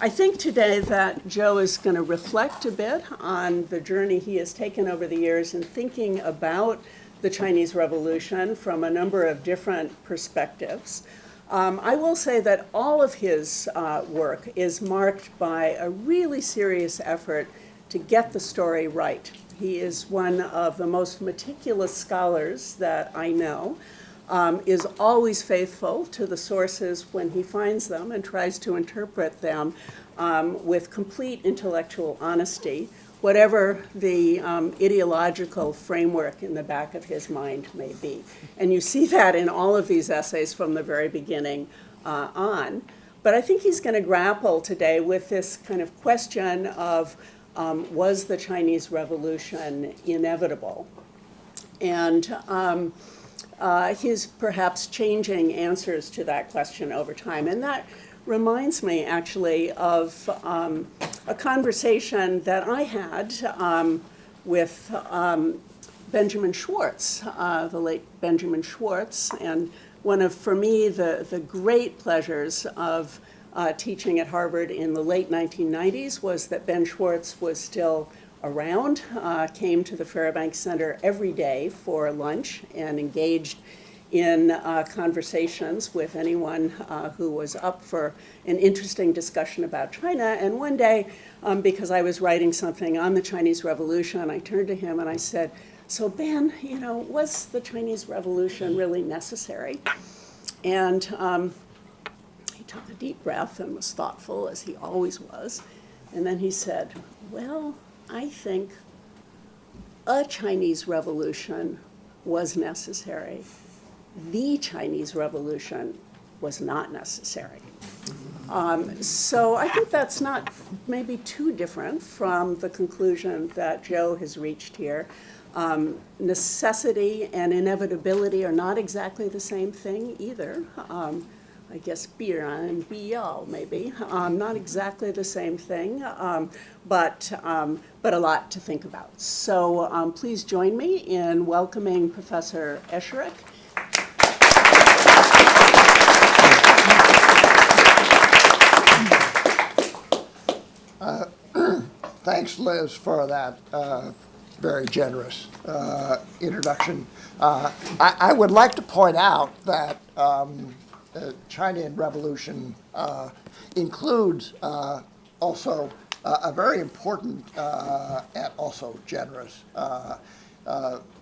I think today that Joe is going to reflect a bit on the journey he has taken over the years in thinking about the Chinese Revolution from a number of different perspectives. I will say that all of his work is marked by a really serious effort to get the story right. He is one of the most meticulous scholars that I know, is always faithful to the sources when he finds them and tries to interpret them with complete intellectual honesty, whatever the ideological framework in the back of his mind may be. And you see that in all of these essays from the very beginning on. But I think he's going to grapple today with this kind of question of, was the Chinese Revolution inevitable? And he's perhaps changing answers to that question over time. And that reminds me, actually, of a conversation that I had with Benjamin Schwartz, the late Benjamin Schwartz. And one of, for me, the great pleasures of teaching at Harvard in the late 1990s was that Ben Schwartz was still around, came to the Fairbanks Center every day for lunch and engaged in conversations with anyone who was up for an interesting discussion about China. And one day, because I was writing something on the Chinese Revolution, I turned to him and I said, "So Ben, you know, was the Chinese Revolution really necessary?" And he took a deep breath and was thoughtful, as he always was. And then he said, "Well, I think a Chinese Revolution was necessary. The Chinese Revolution was not necessary." So I think that's not maybe too different from the conclusion that Joe has reached here. Necessity and inevitability are not exactly the same thing either. I guess 必然 必要 maybe, not exactly the same thing, but a lot to think about. So please join me in welcoming Professor Esherick. Thanks, Liz, for that very generous introduction. I would like to point out that Chinese Revolution includes also a very important and also generous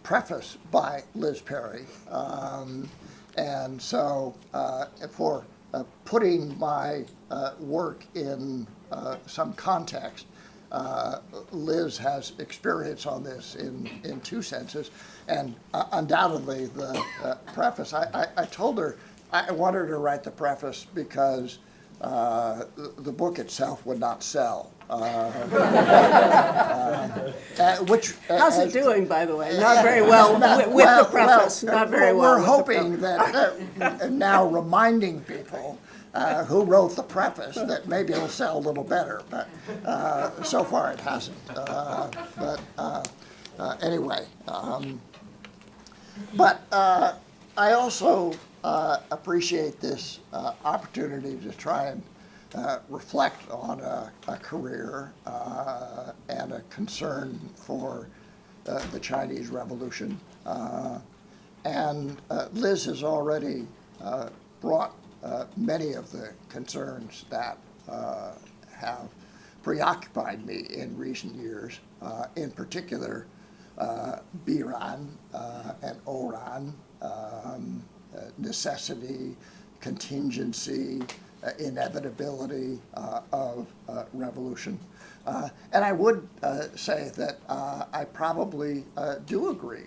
preface by Liz Perry. And so for putting my work in some context, Liz has experience on this in two senses, and undoubtedly the preface. I told her I wanted her to write the preface because the book itself would not sell. Which how's it doing, by the way? Not very well with the preface. Not very well. We're hoping that now reminding people who wrote the preface that maybe it'll sell a little better, but so far it hasn't. Anyway, but I also appreciate this opportunity to try and reflect on a career and a concern for the Chinese Revolution. And Liz has already brought many of the concerns that have preoccupied me in recent years, in particular Biran and Oran, necessity, contingency, inevitability of revolution. And I would say that I probably do agree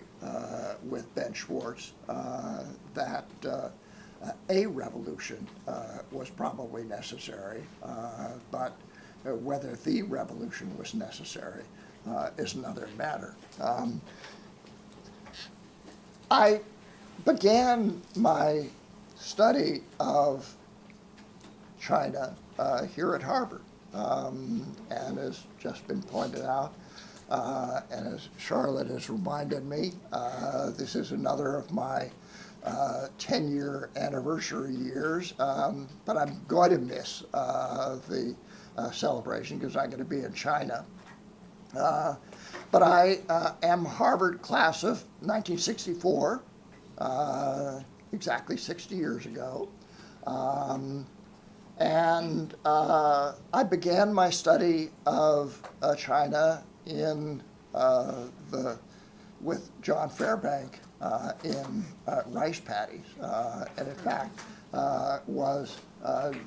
with Ben Schwartz that a revolution was probably necessary, but whether the revolution was necessary is another matter. I began my study of China here at Harvard, and as just been pointed out, and as Charlotte has reminded me, this is another of my 10-year anniversary years, but I'm going to miss the celebration because I'm going to be in China. But I am Harvard class of 1964, exactly 60 years ago. And I began my study of China with John Fairbank in rice paddies, and in fact was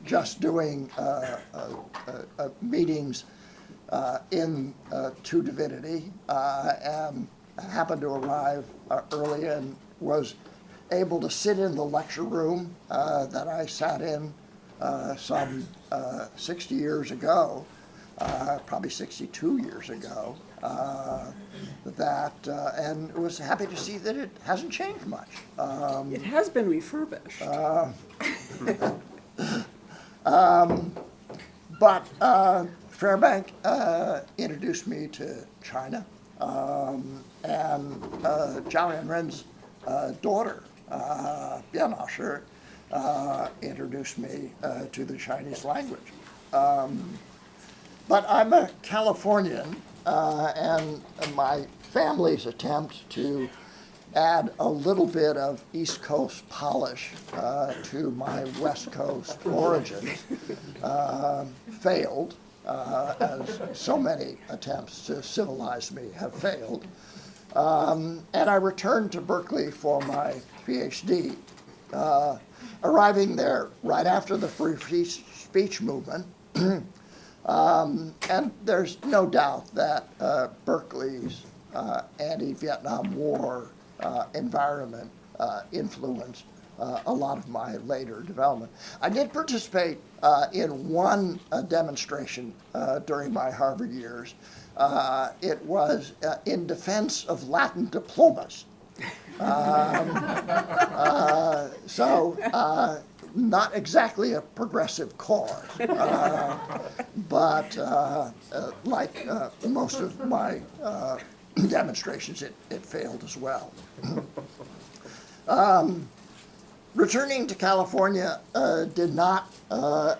just doing meetings to divinity, and happened to arrive early and was able to sit in the lecture room that I sat in some 60 years ago, probably 62 years ago, and was happy to see that it hasn't changed much. It has been refurbished. But Fairbank introduced me to China, and Zhao Yanren's daughter, Bian introduced me to the Chinese language. But I'm a Californian, and my family's attempt to add a little bit of East Coast polish to my West Coast origins failed, as so many attempts to civilize me have failed. And I returned to Berkeley for my PhD, arriving there right after the free speech movement. And there's no doubt that Berkeley's anti-Vietnam War environment influenced a lot of my later development. I did participate in one demonstration during my Harvard years. It was in defense of Latin diplomas. So not exactly a progressive cause, but like most of my demonstrations, it failed as well. Returning to California did not,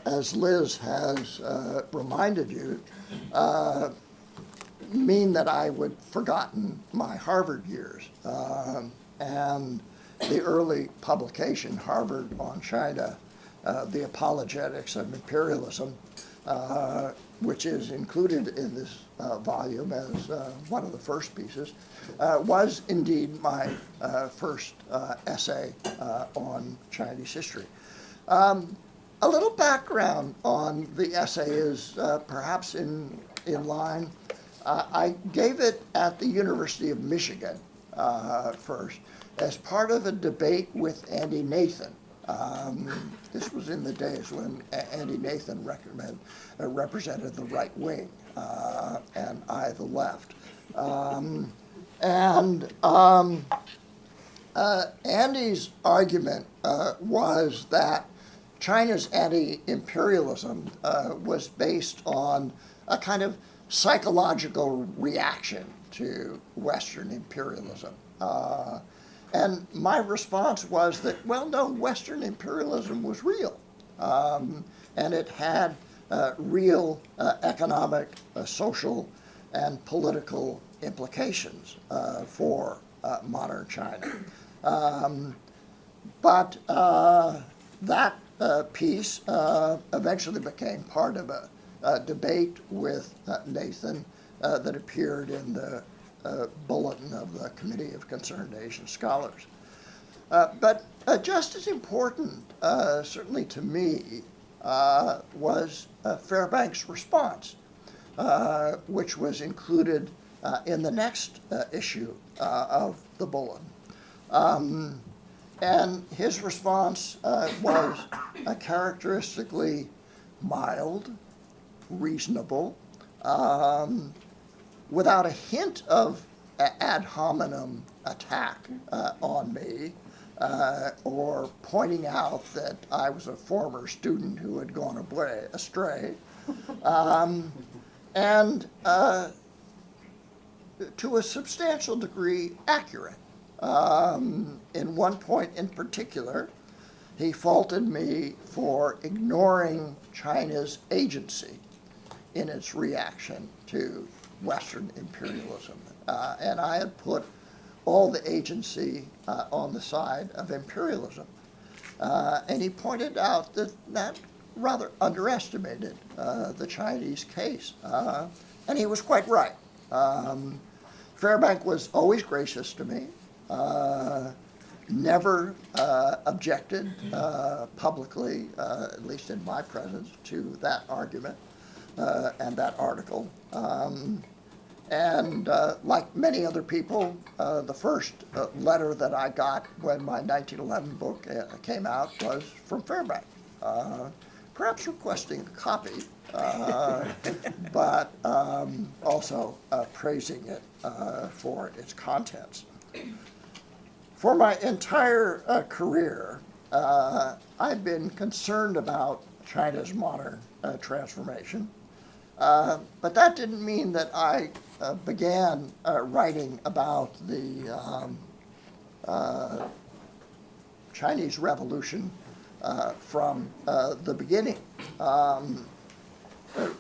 as Liz has reminded you, mean that I would forgotten my Harvard years. And the early publication, Harvard on China, The Apologetics of Imperialism, which is included in this volume as one of the first pieces, was indeed my first essay on Chinese history. A little background on the essay is perhaps in line. I gave it at the University of Michigan first as part of a debate with Andy Nathan. This was in the days when Andy Nathan represented the right wing and I the left. Andy's argument was that China's anti-imperialism was based on a kind of psychological reaction to Western imperialism. And my response was that, well, no, Western imperialism was real. And it had real economic, social, and political implications for modern China. But that piece eventually became part of a debate with Nathan that appeared in the bulletin of the Committee of Concerned Asian Scholars. But just as important, certainly to me, was Fairbank's response, which was included in the next issue of the bulletin. And his response was characteristically mild, reasonable, without a hint of ad hominem attack on me, or pointing out that I was a former student who had gone astray, and to a substantial degree accurate. In one point in particular, he faulted me for ignoring China's agency in its reaction to Western imperialism. And I had put all the agency on the side of imperialism. And he pointed out that that rather underestimated the Chinese case. And he was quite right. Fairbank was always gracious to me, never objected publicly, at least in my presence, to that argument and that article. And like many other people, the first letter that I got when my 1911 book came out was from Fairbank, perhaps requesting a copy, but also praising it for its contents. For my entire career, I've been concerned about China's modern transformation. But that didn't mean that I began writing about the Chinese Revolution from the beginning.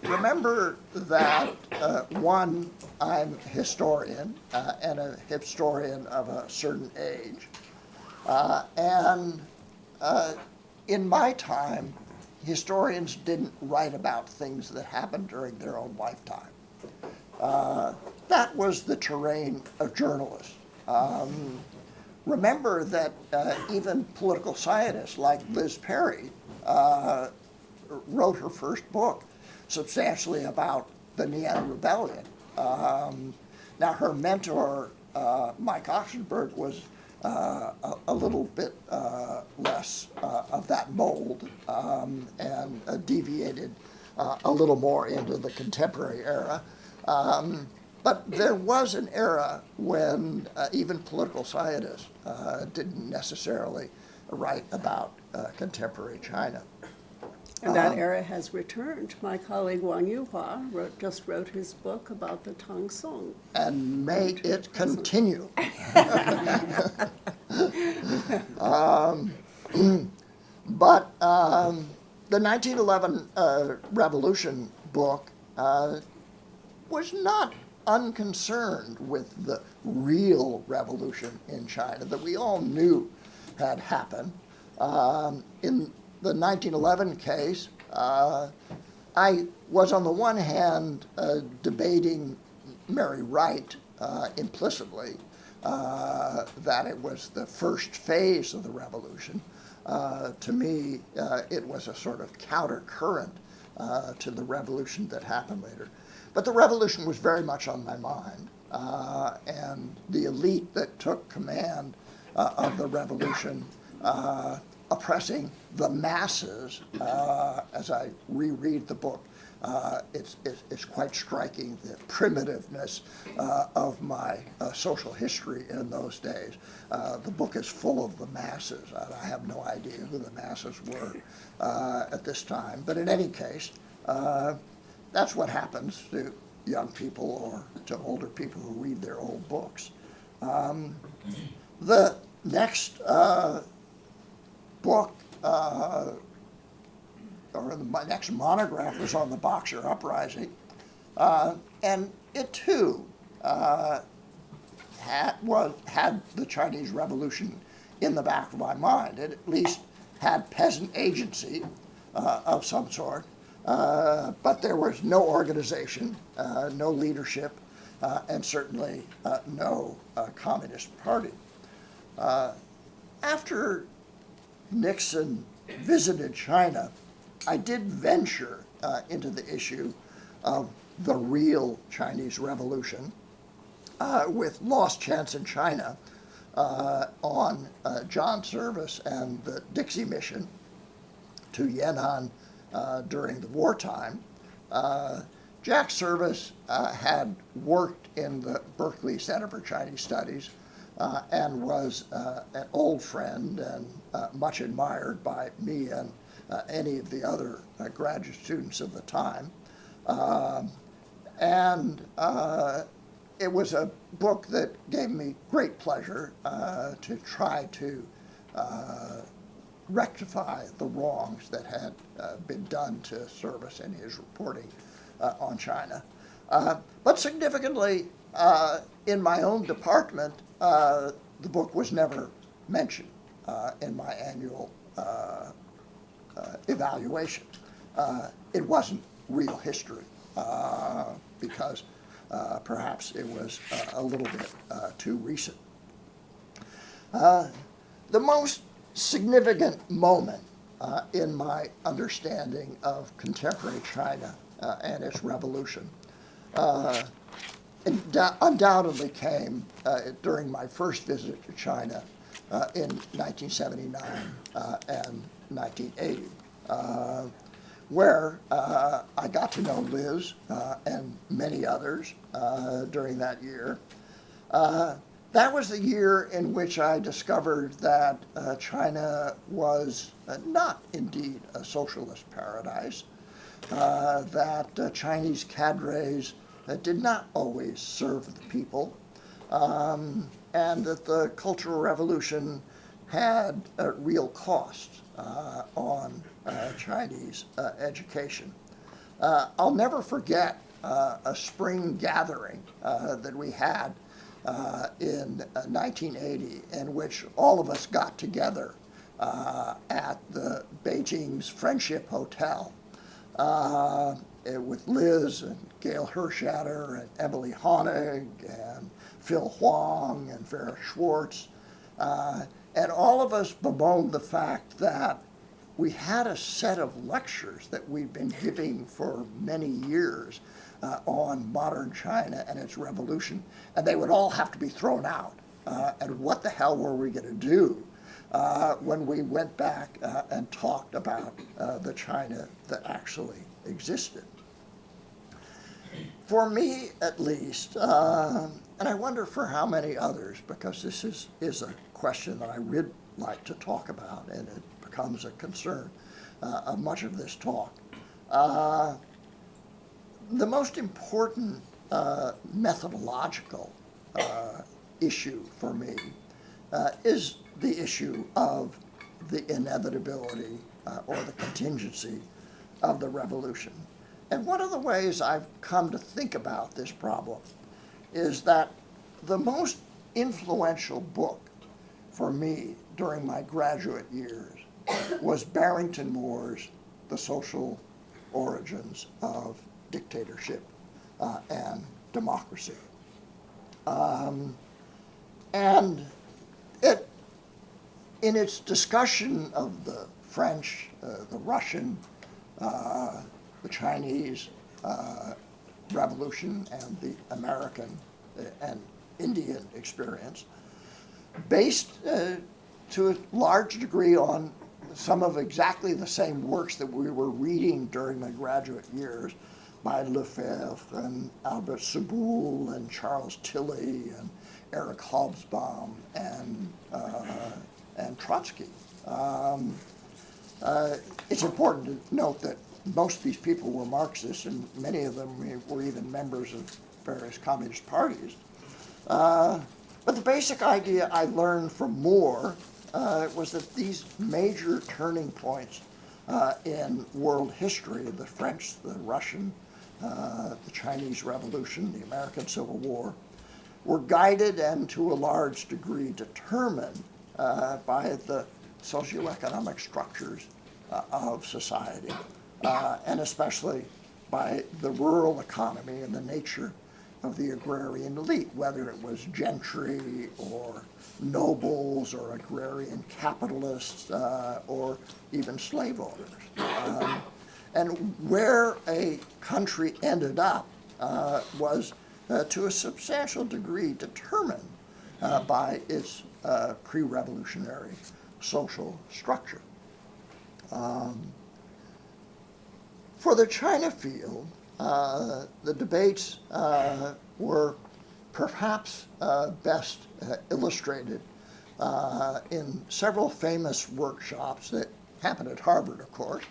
Remember that, one, I'm a historian and a historian of a certain age. And in my time, historians didn't write about things that happened during their own lifetime. That was the terrain of journalists. Remember that even political scientists like Liz Perry wrote her first book substantially about the Nian Rebellion. Now her mentor, Mike Oxenberg, was a little bit less of that mold and deviated a little more into the contemporary era. But there was an era when even political scientists didn't necessarily write about contemporary China. And that era has returned. My colleague Wang Yuhua just wrote his book about the Tang Song. And may it continue. But the 1911 Revolution book was not unconcerned with the real revolution in China that we all knew had happened. In the 1911 case, I was on the one hand debating Mary Wright implicitly, that it was the first phase of the revolution. To me, it was a sort of counter current to the revolution that happened later. But the revolution was very much on my mind, and the elite that took command of the revolution oppressing the masses, as I reread the book, it's quite striking, the primitiveness of my social history in those days. The book is full of the masses. I have no idea who the masses were at this time. But in any case, that's what happens to young people or to older people who read their old books. The next book, or my next monograph, was on the Boxer Uprising, and it too had the Chinese Revolution in the back of my mind. It at least had peasant agency of some sort, but there was no organization, no leadership, and certainly no Communist Party. After Nixon visited China, I did venture into the issue of the real Chinese Revolution with Lost Chance in China on John Service and the Dixie Mission to Yan'an during the wartime. Jack Service had worked in the Berkeley Center for Chinese Studies and was an old friend and much admired by me and any of the other graduate students of the time. And it was a book that gave me great pleasure to try to rectify the wrongs that had been done to Service in his reporting on China. But significantly, in my own department, the book was never mentioned in my annual evaluation. It wasn't real history because perhaps it was a little bit too recent. The most significant moment in my understanding of contemporary China and its revolution undoubtedly came during my first visit to China in 1979 and 1980, where I got to know Liz and many others during that year. That was the year in which I discovered that China was not indeed a socialist paradise, that Chinese cadres did not always serve the people, and that the Cultural Revolution had real costs on Chinese education. I'll never forget a spring gathering that we had in 1980, in which all of us got together at the Beijing's Friendship Hotel with Liz and Gail Hirschadter and Emily Honig and Phil Huang and Vera Schwartz. And all of us bemoaned the fact that we had a set of lectures that we'd been giving for many years on modern China and its revolution, and they would all have to be thrown out. And what the hell were we going to do when we went back and talked about the China that actually existed? For me, at least, and I wonder for how many others, because this is a question that I would like to talk about, and it becomes a concern of much of this talk. The most important methodological issue for me is the issue of the inevitability or the contingency of the revolution. And one of the ways I've come to think about this problem is that the most influential book for me during my graduate years was Barrington Moore's The Social Origins of Dictatorship and Democracy. And it, in its discussion of the French, the Russian, the Chinese Revolution and the American and Indian experience, based to a large degree on some of exactly the same works that we were reading during my graduate years by Lefebvre and Albert Soboul and Charles Tilly and Eric Hobsbawm and Trotsky. It's important to note that most of these people were Marxists, and many of them were even members of various communist parties. But the basic idea I learned from Moore was that these major turning points in world history, the French, the Russian, the Chinese Revolution, the American Civil War, were guided and to a large degree determined by the socioeconomic structures of society, and especially by the rural economy and the nature of the agrarian elite, whether it was gentry or nobles or agrarian capitalists or even slave owners. And where a country ended up was to a substantial degree determined by its pre-revolutionary social structure. For the China field, the debates were perhaps best illustrated in several famous workshops that happened at Harvard, of course.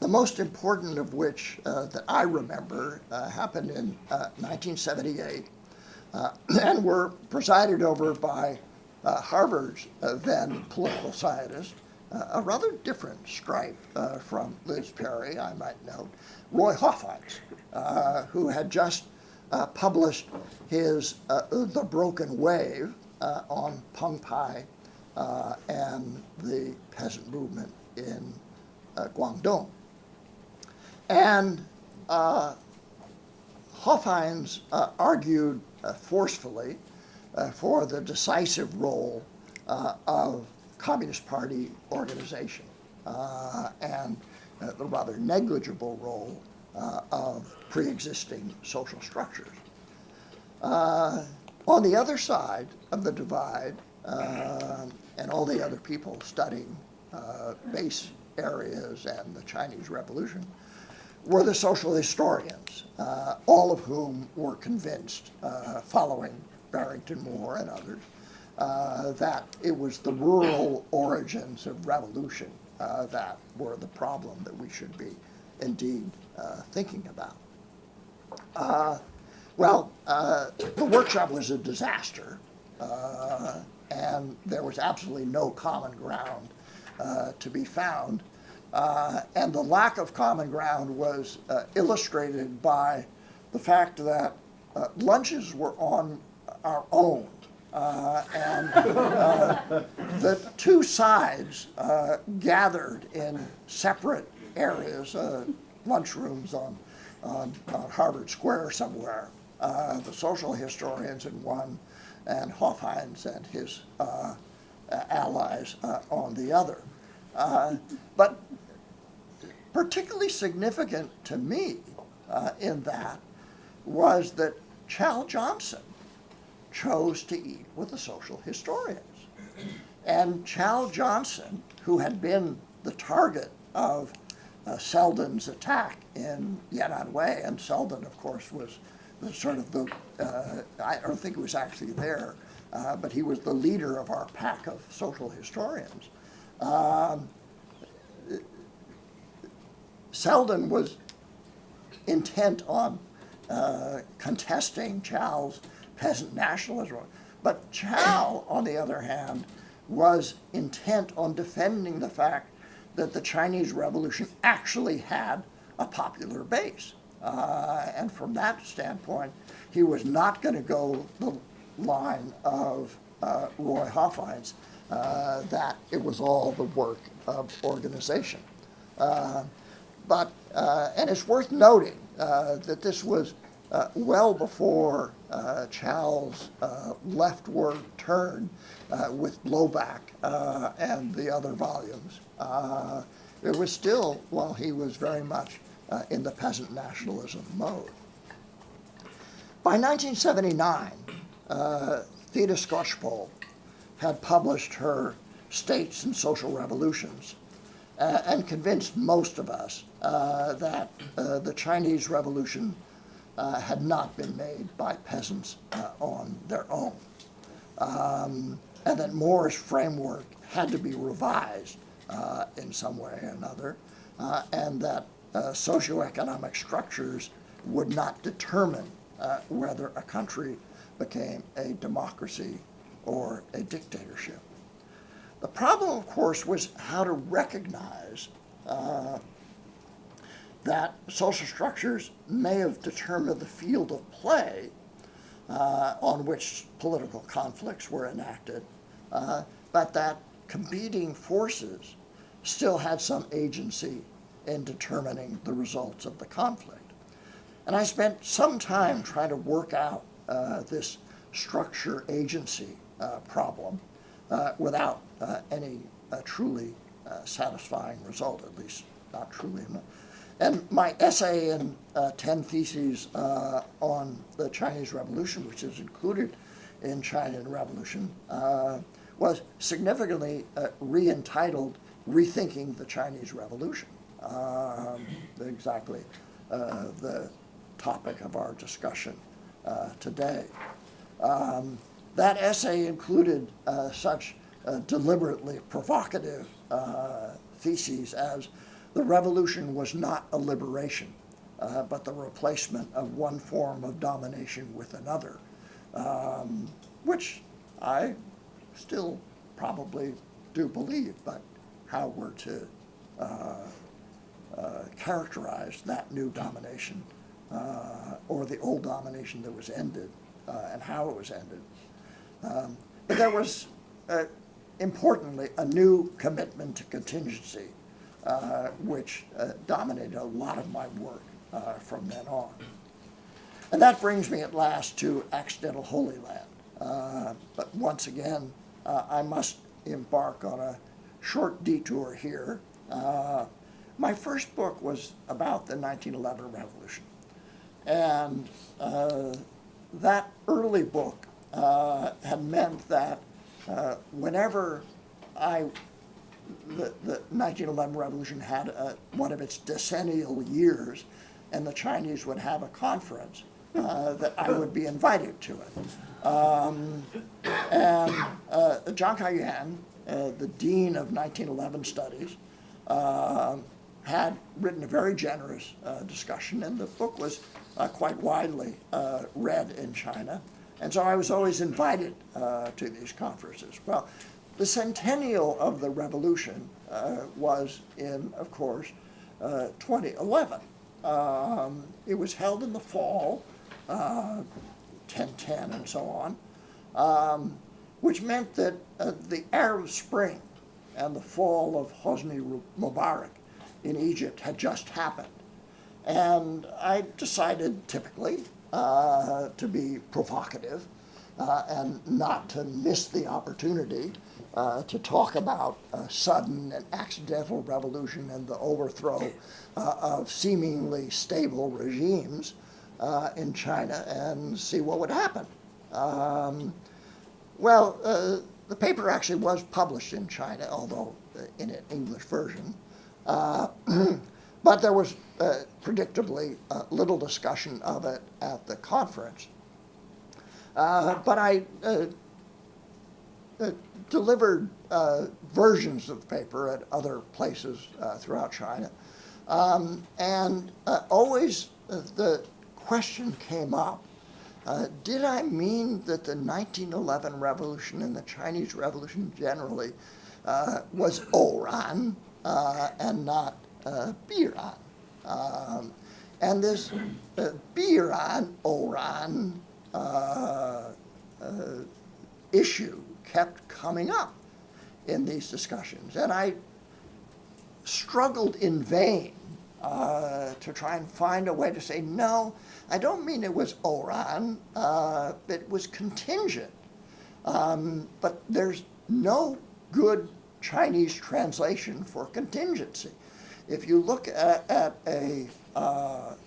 The most important of which that I remember happened in 1978 and were presided over by Harvard's then political scientist, a rather different stripe from Liz Perry, I might note, Roy Hoffines, who had just published his The Broken Wave on Peng Pai and the peasant movement in Guangdong. And Hoffines argued forcefully for the decisive role of Communist Party organization and the rather negligible role of pre-existing social structures. On the other side of the divide, and all the other people studying base areas and the Chinese Revolution, were the social historians, all of whom were convinced, following Barrington Moore and others, that it was the rural origins of revolution that were the problem that we should be indeed thinking about. The workshop was a disaster, and there was absolutely no common ground to be found. And the lack of common ground was illustrated by the fact that lunches were on our own. And the two sides gathered in separate areas, lunchrooms on Harvard Square somewhere, the social historians in one, and Hoffines and his allies on the other. But particularly significant to me in that was that Chow Johnson chose to eat with the social historians. And Chow Johnson, who had been the target of Selden's attack in Yan'anwei, and Selden, of course, was sort of the, I don't think he was actually there, but he was the leader of our pack of social historians. Selden was intent on contesting Chow's peasant nationalism, but Chow, on the other hand, was intent on defending the fact that the Chinese Revolution actually had a popular base. And from that standpoint, he was not going to go the line of Roy Hoffines, that it was all the work of organization. And it's worth noting that this was well before Chow's leftward turn with Blowback and the other volumes. It was still, while he was very much in the peasant nationalism mode. By 1979, Theda Skocpol had published her States and Social Revolutions and convinced most of us that the Chinese Revolution had not been made by peasants on their own, and that Moore's framework had to be revised in some way or another, and that socioeconomic structures would not determine whether a country became a democracy or a dictatorship. The problem, of course, was how to recognize that social structures may have determined the field of play on which political conflicts were enacted, but that competing forces still had some agency in determining the results of the conflict. And I spent some time trying to work out this structure agency problem without any truly satisfying result, at least not truly enough. And my essay and 10 theses on the Chinese Revolution, which is included in China and Revolution, was significantly re-entitled Rethinking the Chinese Revolution, exactly the topic of our discussion today. That essay included such deliberately provocative theses as the revolution was not a liberation, but the replacement of one form of domination with another, which I still probably do believe, but how we're to characterize that new domination or the old domination that was ended and how it was ended. But there was, importantly, a new commitment to contingency, which dominated a lot of my work from then on. And that brings me at last to accidental Holy Land. But once again, I must embark on a short detour here. My first book was about the 1911 revolution. And that early book had meant that whenever the 1911 revolution had one of its decennial years, and the Chinese would have a conference, that I would be invited to it. And Zhang Kaiyan, the dean of 1911 studies, had written a very generous discussion, and the book was quite widely read in China. And so I was always invited to these conferences. Well, the centennial of the revolution was in, of course, 2011. It was held in the fall, 1010 and so on, which meant that the Arab Spring and the fall of Hosni Mubarak in Egypt had just happened. And I decided, typically, to be provocative and not to miss the opportunity to talk about a sudden and accidental revolution and the overthrow of seemingly stable regimes in China and see what would happen. The paper actually was published in China, although in an English version. But there was predictably little discussion of it at the conference. But I delivered versions of the paper at other places throughout China. And always the question came up, did I mean that the 1911 revolution and the Chinese Revolution generally was Oran and not Biran? And this Biran-Oran issue kept coming up in these discussions. And I struggled in vain to try and find a way to say, no, I don't mean it was Oran, it was contingent. But there's no good Chinese translation for contingency. If you look at a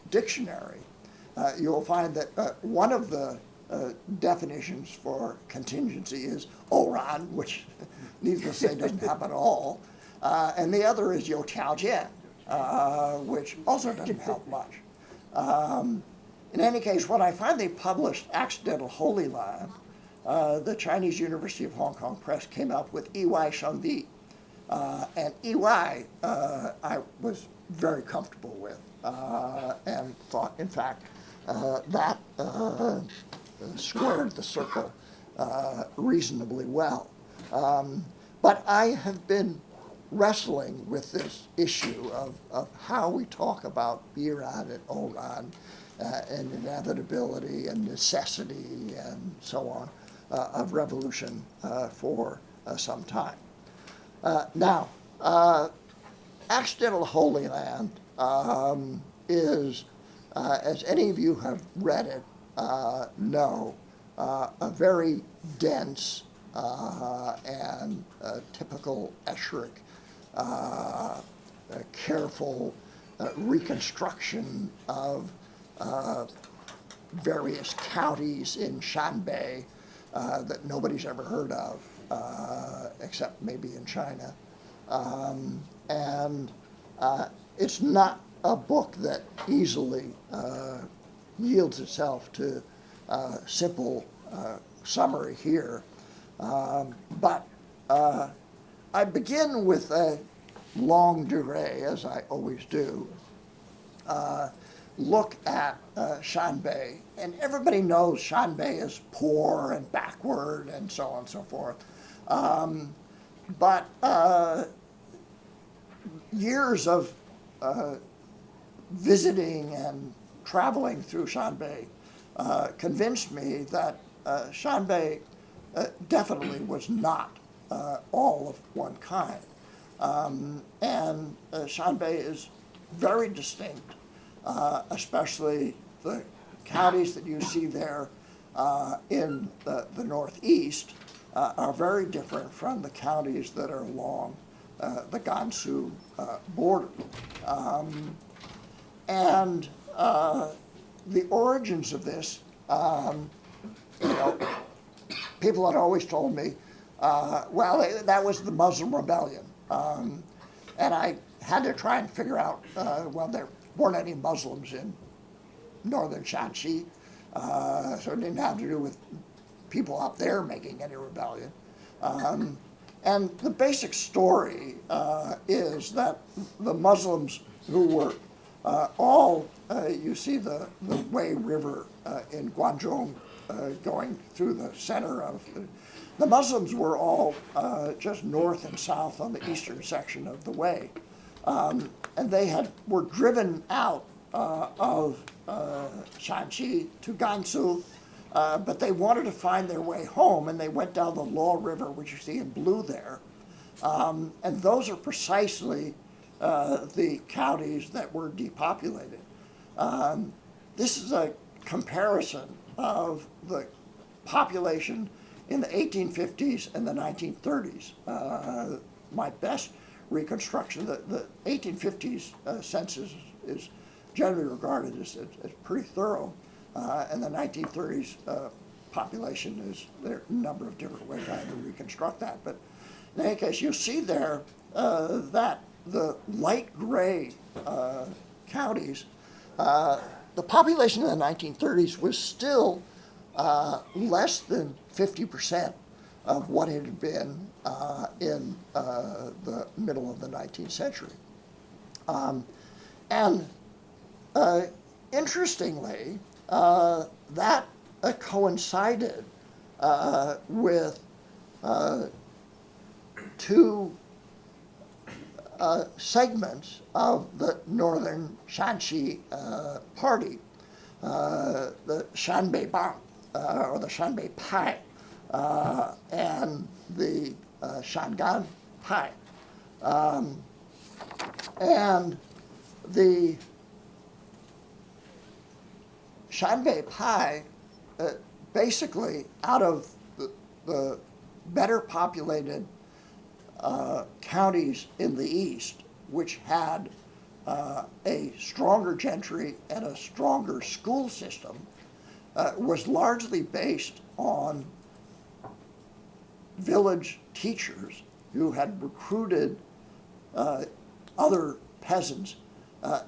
dictionary, you'll find that one of the definitions for contingency is Oran, which needless to say doesn't happen at all, and the other is Yo Tiao Jian, which also doesn't help much. In any case, when I finally published Accidental Holy Land, the Chinese University of Hong Kong Press came up with EY Shengdi. And EY I was very comfortable with and thought, in fact, that squared the circle reasonably well. But I have been wrestling with this issue of how we talk about Biran and Oran and inevitability and necessity and so on of revolution for some time. Now, Accidental Holy Land is, as any of you have read it, know, a very dense and typical Esherick, careful reconstruction of various counties in Shan Bei that nobody's ever heard of, except maybe in China. And it's not a book that easily yields itself to simple summary here. But I begin with a longue durée, as I always do, look at Shan Bei. And everybody knows Shan Bei is poor and backward and so on and so forth. But years of visiting and traveling through Shan Bei convinced me that Shan Bei definitely was not all of one kind. And Shan Bei is very distinct, especially the counties that you see there in the Northeast are very different from the counties that are along the Gansu border. And the origins of this, you know, people had always told me, well, that was the Muslim rebellion. And I had to try and figure out, well, there weren't any Muslims in northern Shanxi, so it didn't have to do with people up there making any rebellion. And the basic story is that the Muslims who were all, you see the Wei River in Guangzhou going through the center of the Muslims were all just north and south on the eastern section of the Wei. And they were driven out of Shanxi to Gansu, but they wanted to find their way home, and they went down the Law River, which you see in blue there. And those are precisely the counties that were depopulated. This is a comparison of the population in the 1850s and the 1930s. My best reconstruction, the 1850s census is generally regarded as pretty thorough, and the 1930s population is, there are a number of different ways I have to reconstruct that. But in any case, you see there that the light gray counties, the population in the 1930s was still less than 50% of what it had been in the middle of the 19th century. And interestingly, that coincided with two segments of the northern Shanxi party, the Shan Bei or the Shan Bei Pai, and the Shangan Pai. And the Shan Bei Pai, basically out of the better populated counties in the east, which had a stronger gentry and a stronger school system, was largely based on village teachers who had recruited other peasants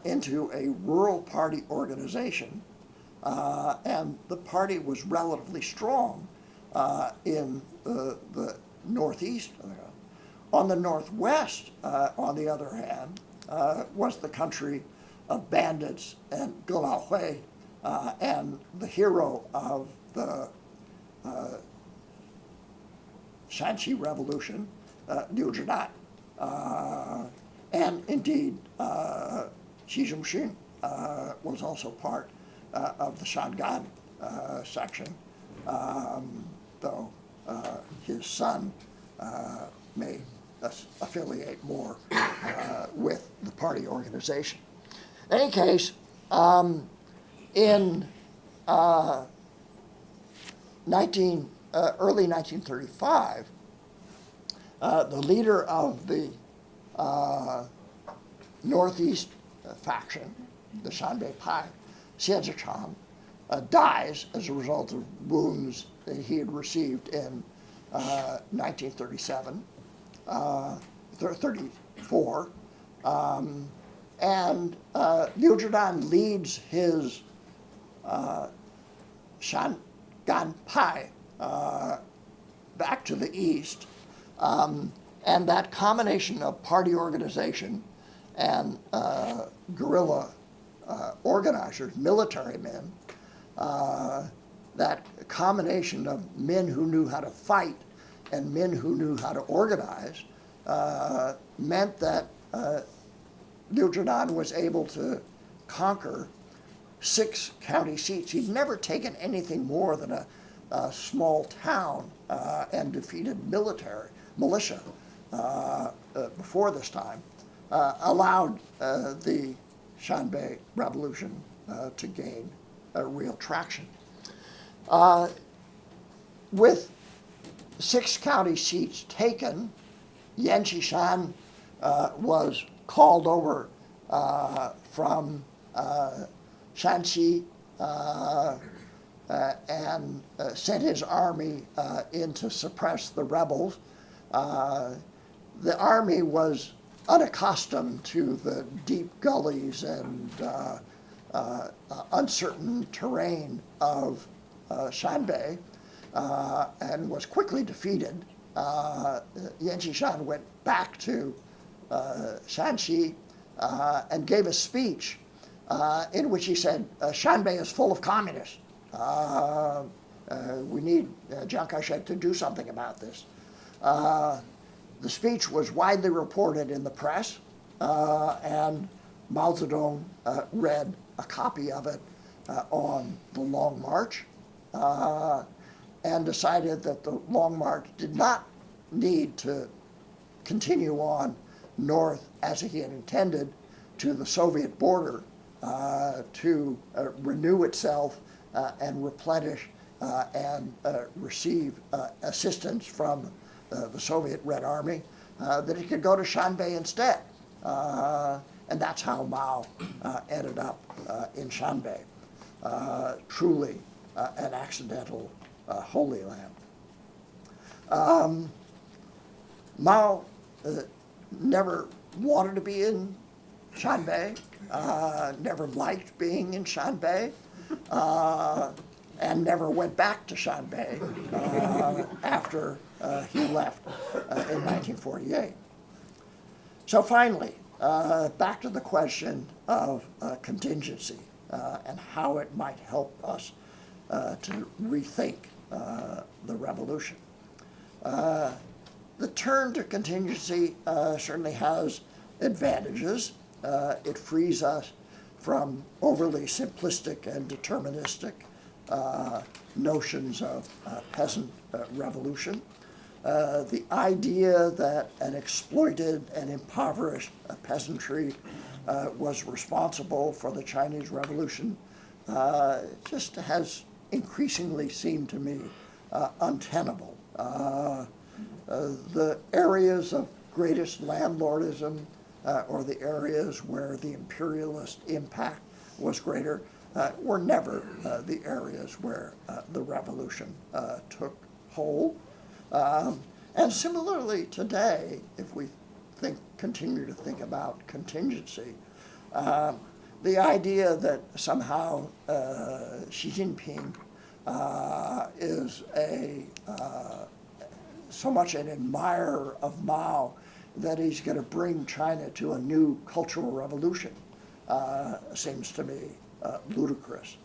into a rural party organization, and the party was relatively strong in the northeast. On the northwest, on the other hand, was the country of bandits and Golaohui, and the hero of the Shanxi Revolution, Liu Zhidan. And indeed, Xi Jinping was also part of the Shangan section, though his son may affiliate more with the party organization. In any case, in early 1935, the leader of the Northeast faction, the Shan Bei Pai, Xie Zhichang, dies as a result of wounds that he had received in 1937, 34, and Liu Zhidan leads his Shangan Pai back to the east, and that combination of party organization and guerrilla organizers, military men, that combination of men who knew how to fight and men who knew how to organize, meant that Liu Zhenan was able to conquer 6 county seats. He'd never taken anything more than a small town and defeated militia before this time, allowed the Shan Bei revolution to gain real traction. With 6 county seats taken, Yenching Shan was called over from Shanxi and sent his army in to suppress the rebels. The army was unaccustomed to the deep gullies and uncertain terrain of Shan Bei and was quickly defeated. Yenching Shan went back to Shanxi and gave a speech in which he said, Shan Bei is full of communists. We need Chiang Kai-shek to do something about this. The speech was widely reported in the press, and Mao Zedong read a copy of it on the Long March and decided that the Long March did not need to continue on north as he had intended to the Soviet border to renew itself and replenish and receive assistance from the Soviet Red Army, that he could go to Shan Bei instead. And that's how Mao ended up in Shan Bei, truly an accidental Holy Land. Mao never wanted to be in Shan Bei, never liked being in Shan Bei, and never went back to Shan Bei after he left in 1948. So finally, back to the question of contingency and how it might help us to rethink the revolution. The turn to contingency certainly has advantages. It frees us from overly simplistic and deterministic notions of peasant revolution. The idea that an exploited and impoverished peasantry was responsible for the Chinese Revolution just has increasingly seemed to me untenable. The areas of greatest landlordism or the areas where the imperialist impact was greater were never the areas where the revolution took hold. And similarly today, if we continue to think about contingency, the idea that somehow Xi Jinping is so much an admirer of Mao that he's going to bring China to a new cultural revolution seems to me ludicrous.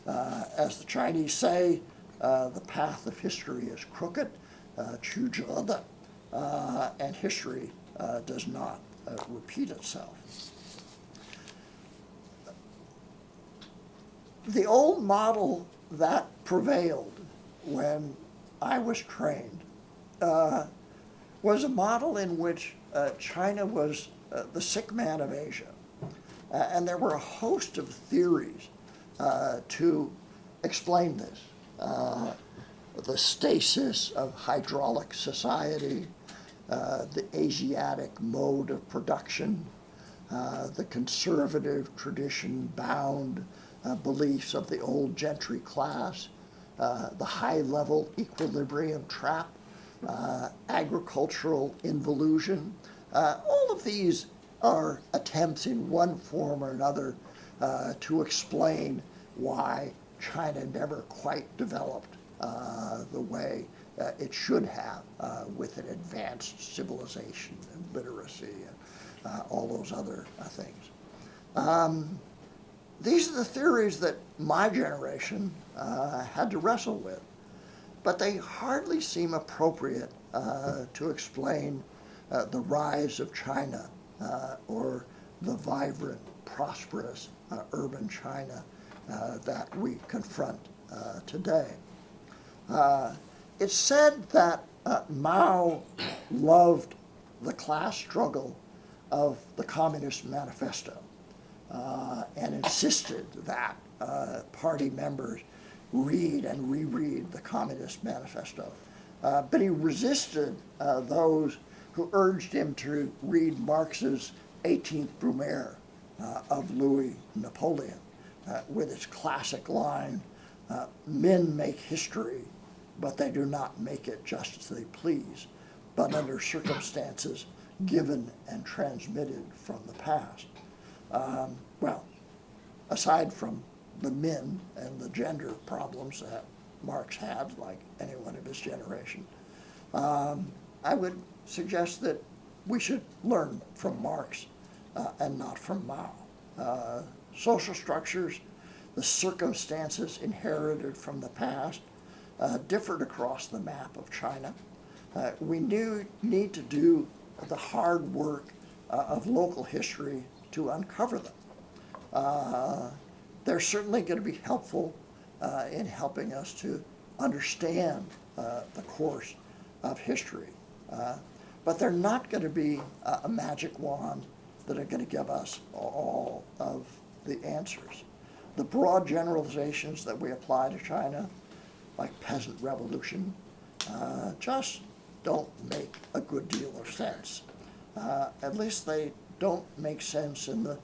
As the Chinese say, the path of history is crooked, 曲折的, and history does not repeat itself. The old model that prevailed when I was trained was a model in which China was the sick man of Asia. And there were a host of theories to explain this. The stasis of hydraulic society, the Asiatic mode of production, the conservative tradition-bound beliefs of the old gentry class, the high-level equilibrium trap, agricultural involution. All of these are attempts in one form or another to explain why China never quite developed the way it should have with an advanced civilization and literacy and all those other things. These are the theories that my generation had to wrestle with, but they hardly seem appropriate to explain the rise of China or the vibrant, prosperous urban China that we confront today. It's said that Mao loved the class struggle of the Communist Manifesto and insisted that party members read and reread the Communist Manifesto. But he resisted those who urged him to read Marx's 18th Brumaire of Louis Napoleon, with its classic line, men make history, but they do not make it just as they please, but under circumstances given and transmitted from the past. Well, aside from the men and the gender problems that Marx had, like anyone of his generation, I would suggest that we should learn from Marx and not from Mao. Social structures, the circumstances inherited from the past, differed across the map of China. We need to do the hard work of local history to uncover them. They're certainly going to be helpful in helping us to understand the course of history. But they're not going to be a magic wand that are going to give us all of the answers. The broad generalizations that we apply to China, like peasant revolution, just don't make a good deal of sense. At least they don't make sense in the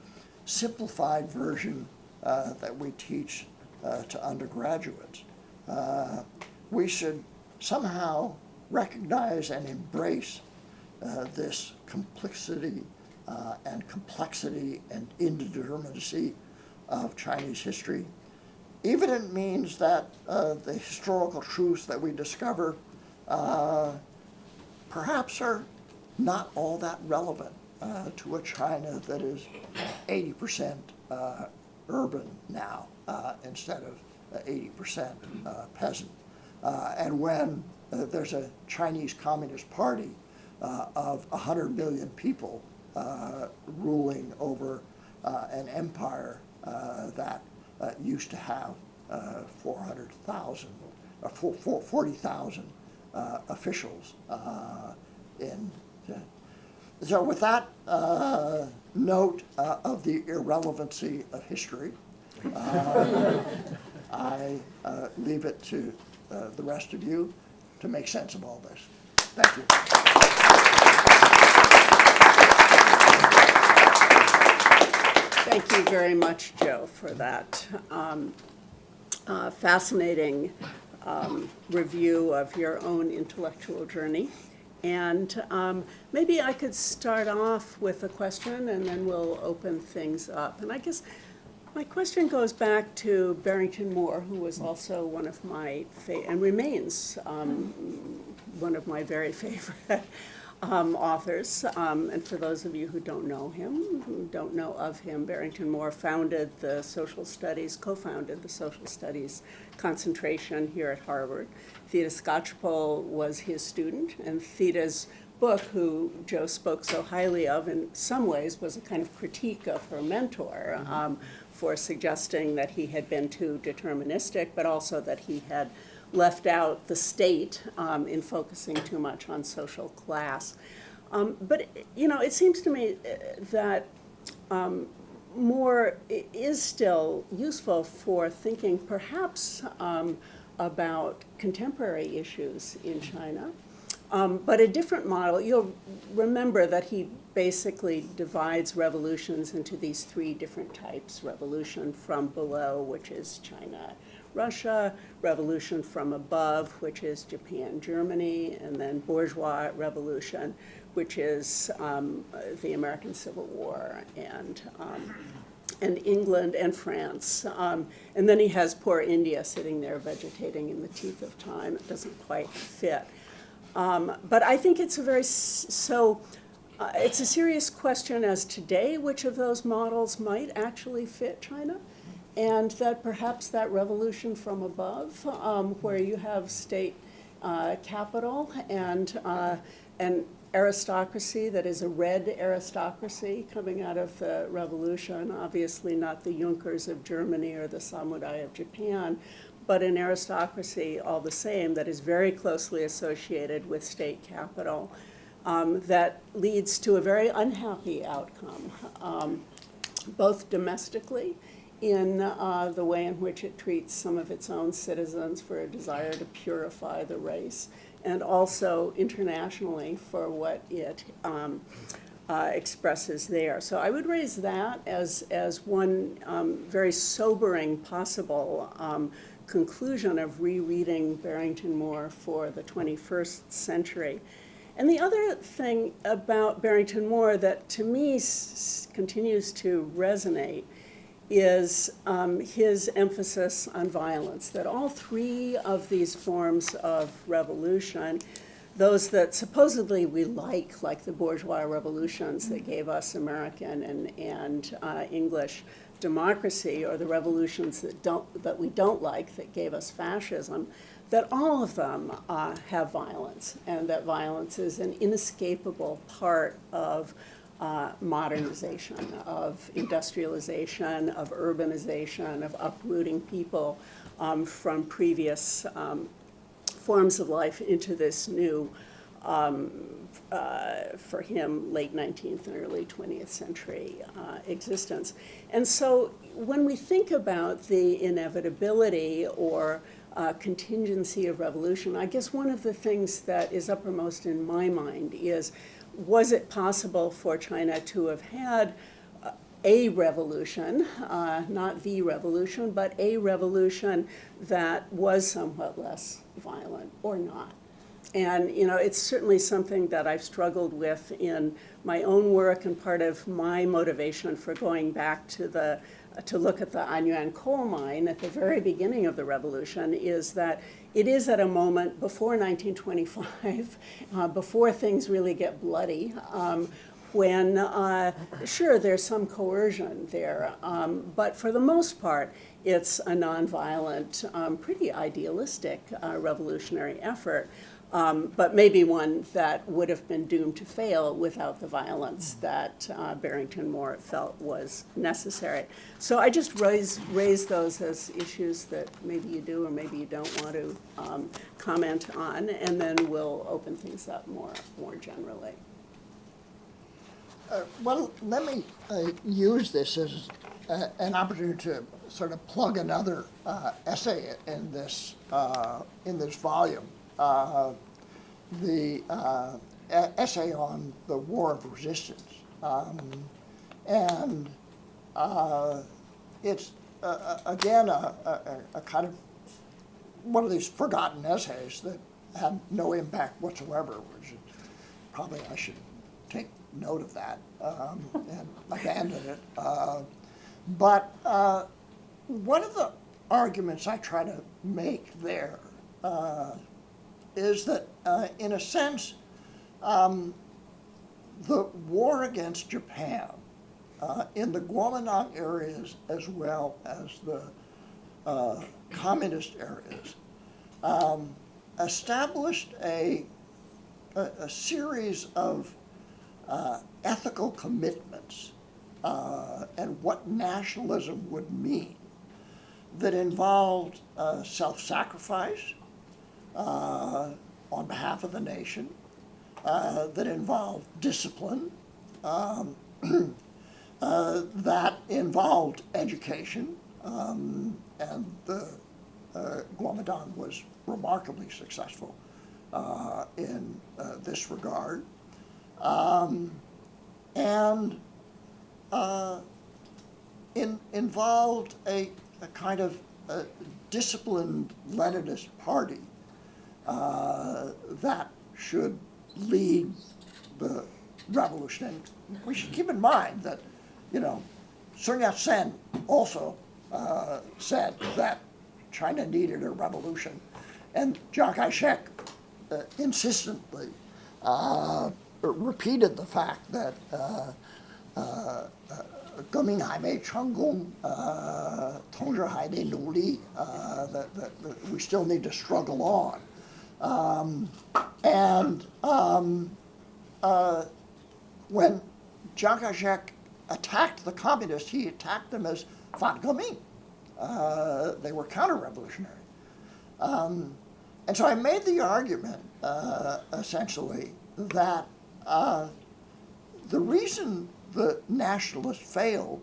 simplified version that we teach to undergraduates. We should somehow recognize and embrace this complexity and indeterminacy of Chinese history, even if it means that the historical truths that we discover perhaps are not all that relevant to a China that is 80% urban now instead of 80% peasant. And when there's a Chinese Communist Party of 100 million people ruling over an empire that used to have 400,000 or 40,000 officials so with that note of the irrelevancy of history, I leave it to the rest of you to make sense of all this. Thank you. Thank you very much, Joe, for that fascinating review of your own intellectual journey. And maybe I could start off with a question, and then we'll open things up. And I guess my question goes back to Barrington Moore, who was also one of my and remains one of my very favorite authors. And for those of you who don't know him, who don't know of him, Barrington Moore founded the social studies, co-founded the social studies concentration here at Harvard. Theda Skocpol was his student, and Theda's book, who Joe spoke so highly of, in some ways was a kind of critique of her mentor for suggesting that he had been too deterministic, but also that he had left out the state in focusing too much on social class. But, you know, it seems to me that Moore is still useful for thinking perhaps about contemporary issues in China, but a different model. You'll remember that he basically divides revolutions into these three different types: revolution from below, which is China, Russia; revolution from above, which is Japan, Germany; and then bourgeois revolution, which is the American Civil War and England and France. And then he has poor India sitting there vegetating in the teeth of time. It doesn't quite fit. But I think it's a very, it's a serious question as today which of those models might actually fit China, and that perhaps that revolution from above, where you have state capital and aristocracy that is a red aristocracy coming out of the revolution, obviously not the Junkers of Germany or the samurai of Japan, but an aristocracy all the same that is very closely associated with state capital, that leads to a very unhappy outcome, both domestically in the way in which it treats some of its own citizens for a desire to purify the race, and also internationally for what it expresses there. So I would raise that as one very sobering possible conclusion of rereading Barrington Moore for the 21st century. And the other thing about Barrington Moore that to me continues to resonate is his emphasis on violence, that all three of these forms of revolution, those that supposedly we like the bourgeois revolutions that gave us American and English democracy, or the revolutions that we don't like that gave us fascism, that all of them have violence, and that violence is an inescapable part of modernization, of industrialization, of urbanization, of uprooting people from previous forms of life into this new, for him, late 19th and early 20th century existence. And so when we think about the inevitability or contingency of revolution, I guess one of the things that is uppermost in my mind is, was it possible for China to have had a revolution, not the revolution, but a revolution that was somewhat less violent or not? And it's certainly something that I've struggled with in my own work, and part of my motivation for going back to look at the Anyuan coal mine at the very beginning of the revolution is that it is at a moment before 1925, before things really get bloody, when, sure, there's some coercion there, but for the most part, it's a nonviolent, pretty idealistic revolutionary effort. But maybe one that would have been doomed to fail without the violence that Barrington Moore felt was necessary. So I just raise those as issues that maybe you do or maybe you don't want to comment on, and then we'll open things up more generally. Well, let me use this as an opportunity to sort of plug another essay in this volume. The essay on the War of Resistance. And it's, again, a kind of one of these forgotten essays that had no impact whatsoever, which probably I should take note of that and abandon it. But one of the arguments I try to make there is that, in a sense, the war against Japan in the Guominang areas as well as the communist areas established a series of ethical commitments and what nationalism would mean that involved self-sacrifice on behalf of the nation, that involved discipline, that involved education, and the Guomindang was remarkably successful in this regard, and involved a kind of disciplined Leninist party that should lead the revolution. And we should keep in mind that, Sun Yat-sen also said that China needed a revolution, and Chiang Kai-shek insistently repeated the fact that that we still need to struggle on. when Chiang Kai-shek attacked the communists, he attacked them as Fan Ge-ming. They were counter-revolutionary. And so I made the argument, essentially, that the reason the nationalists failed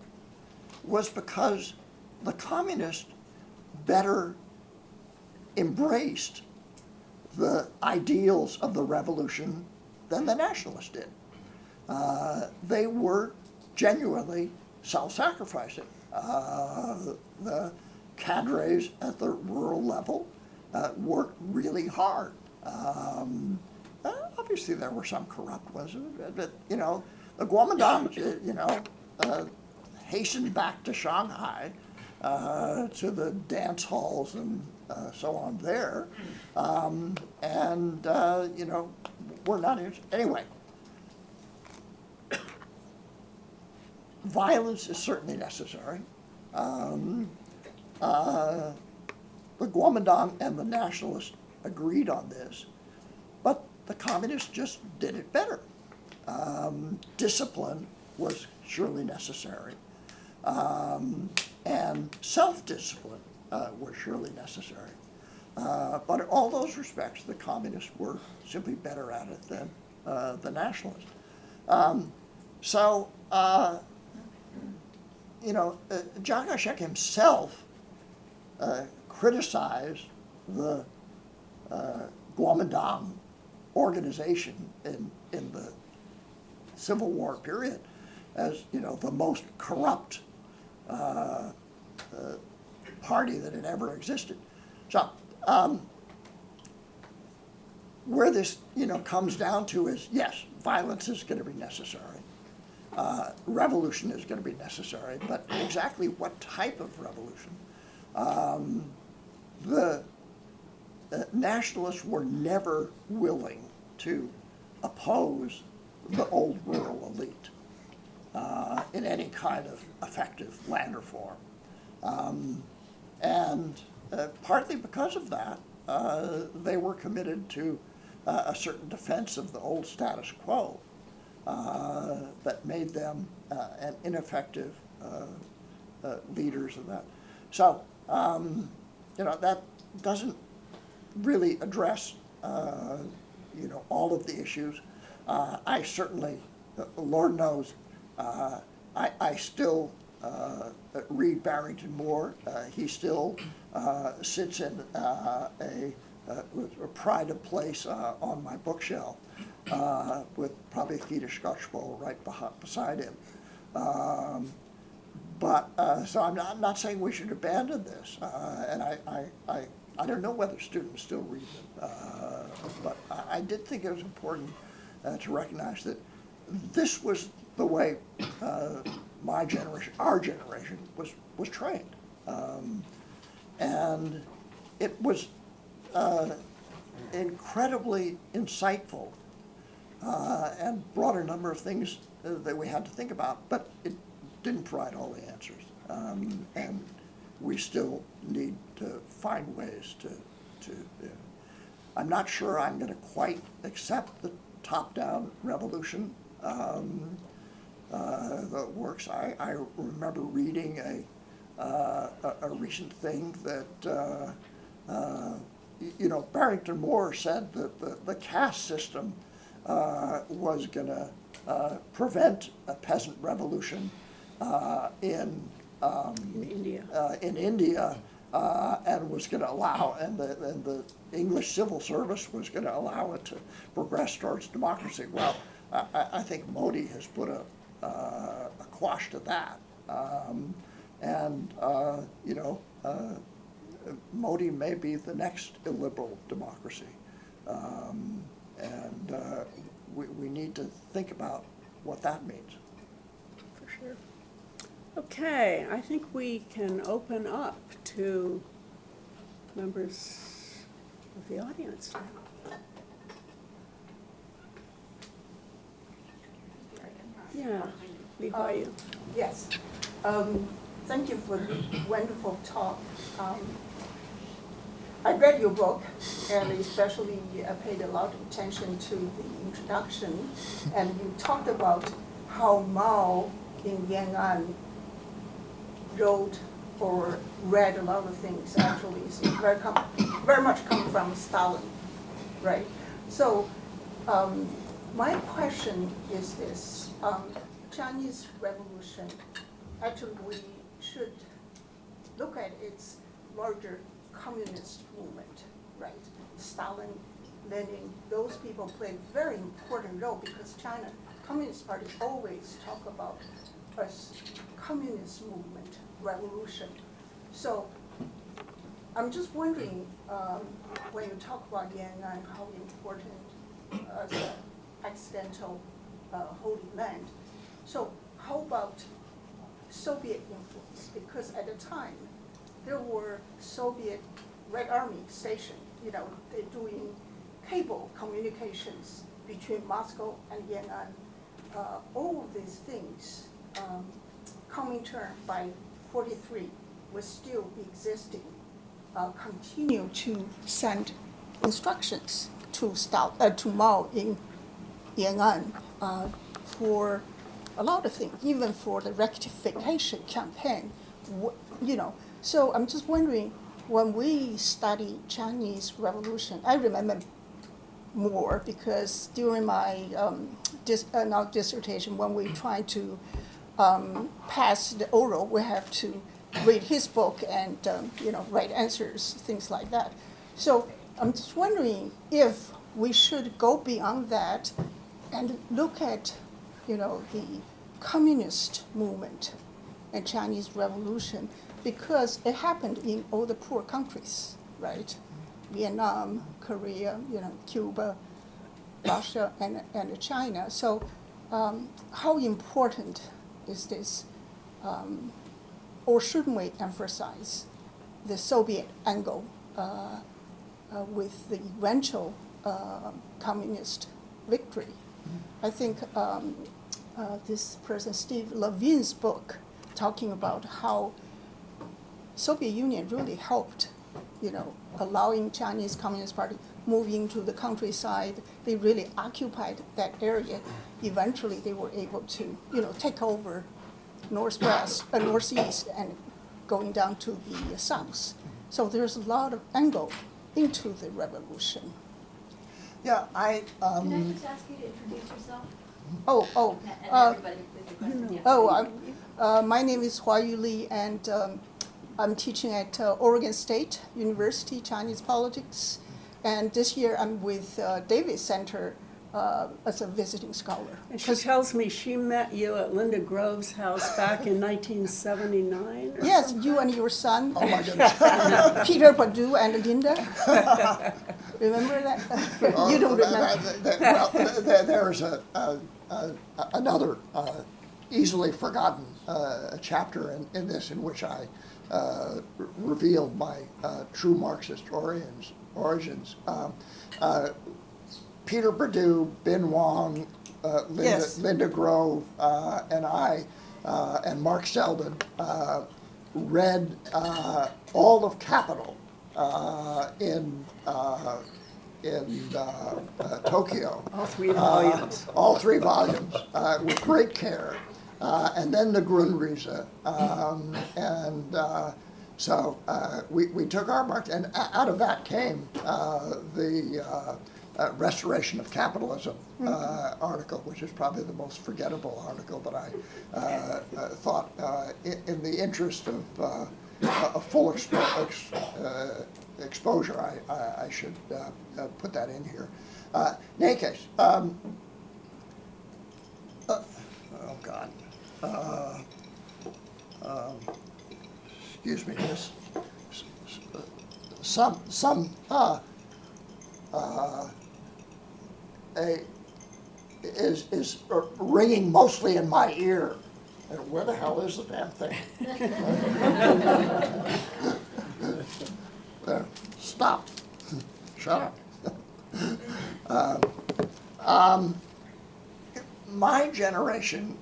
was because the communists better embraced the ideals of the revolution than the nationalists did. They were genuinely self-sacrificing. The cadres at the rural level worked really hard. Obviously, there were some corrupt ones, but you know, the Kuomintang, you know, hastened back to Shanghai to the dance halls and so on there, and you know, we're not interested. Anyway, violence is certainly necessary. The Kuomintang and the nationalists agreed on this, but the communists just did it better. Discipline was surely necessary, and self-discipline was surely necessary. But in all those respects, the communists were simply better at it than the nationalists. You know, Chiang Kai-shek himself criticized the Kuomintang organization in the Civil War period as, you know, the most corrupt party that had ever existed. So where this, you know, comes down to is, yes, violence is going to be necessary. Revolution is going to be necessary, but exactly what type of revolution? The nationalists were never willing to oppose the old rural elite in any kind of effective land reform. And partly because of that, they were committed to a certain defense of the old status quo that made them an ineffective leaders of that. So, you know, that doesn't really address, you know, all of the issues. I certainly, Lord knows, I still read Barrington more. He still sits in a pride of place on my bookshelf with probably a Theta Scotch bowl right beside him. So I'm not saying we should abandon this, and I don't know whether students still read them, but I did think it was important to recognize that this was the way my generation, our generation, was trained, and it was incredibly insightful and brought a number of things that we had to think about, but it didn't provide all the answers, and we still need to find ways to I'm not sure I'm going to quite accept the top-down revolution that works. I remember reading a recent thing that you know, Barrington Moore said that the caste system was going to prevent a peasant revolution in India, and was going to allow, and the English civil service was going to allow it to progress towards democracy. Well, I think Modi has put a quash to that, and you know, Modi may be the next illiberal democracy, and we need to think about what that means. For sure. Okay, I think we can open up to members of the audience now. Yeah, before you. Yes. Thank you for the wonderful talk. I read your book, and especially I paid a lot of attention to the introduction, and you talked about how Mao in Yan'an wrote or read a lot of things. Actually, it's very much come from Stalin, right? So my question is this: Chinese Revolution. Actually, we should look at its larger communist movement, right? Stalin, Lenin, those people played a very important role because China Communist Party always talk about a communist movement, revolution. So I'm just wondering, when you talk about Yan'an, how important as an accidental holy land. So how about Soviet influence? Because at the time, there were Soviet Red Army stationed, they're doing cable communications between Moscow and Yan'an. All of these things, Comintern by 43 was still existing, continue to send instructions to Mao in Yan'an for a lot of things, even for the rectification campaign, So I'm just wondering, when we study Chinese Revolution, I remember more because during my dissertation, when we try to pass the oral, we have to read his book and write answers, things like that. So I'm just wondering if we should go beyond that and look at the communist movement and Chinese Revolution, because it happened in all the poor countries, right? Vietnam, Korea, Cuba, Russia, and China. So how important is this, or shouldn't we emphasize the Soviet angle with the eventual communist victory? I think this person, Steve Levine's book, talking about how Soviet Union really helped, allowing Chinese Communist Party move into the countryside. They really occupied that area. Eventually, they were able to, take over northeast, and going down to the south. So there's a lot of angle into the revolution. Yeah, Can I just ask you to introduce yourself? And everybody with your question. My name is Huayu Li, and I'm teaching at Oregon State University, Chinese Politics. And this year I'm with Davis Center as a visiting scholar. And she tells me she met you at Linda Grove's house back in 1979. Yes, something. you and your son. oh my goodness. Peter Perdue and Linda. Remember that? You don't remember. There's another easily forgotten chapter in this in which I revealed my true Marxist origins. Peter Perdue, Ben Wong, Yes. Linda Grove, and I, and Mark Selden read all of Capital in Tokyo. All three volumes. All three volumes with great care. And then the Grundrisse. So we took our mark, and out of that came the Restoration of Capitalism article, which is probably the most forgettable article, but I thought in the interest of a full exposure, I should put that in here. In any case, oh God. Excuse me, this is ringing mostly in my ear. And where the hell is the damn thing? There, stop. Shut up. My generation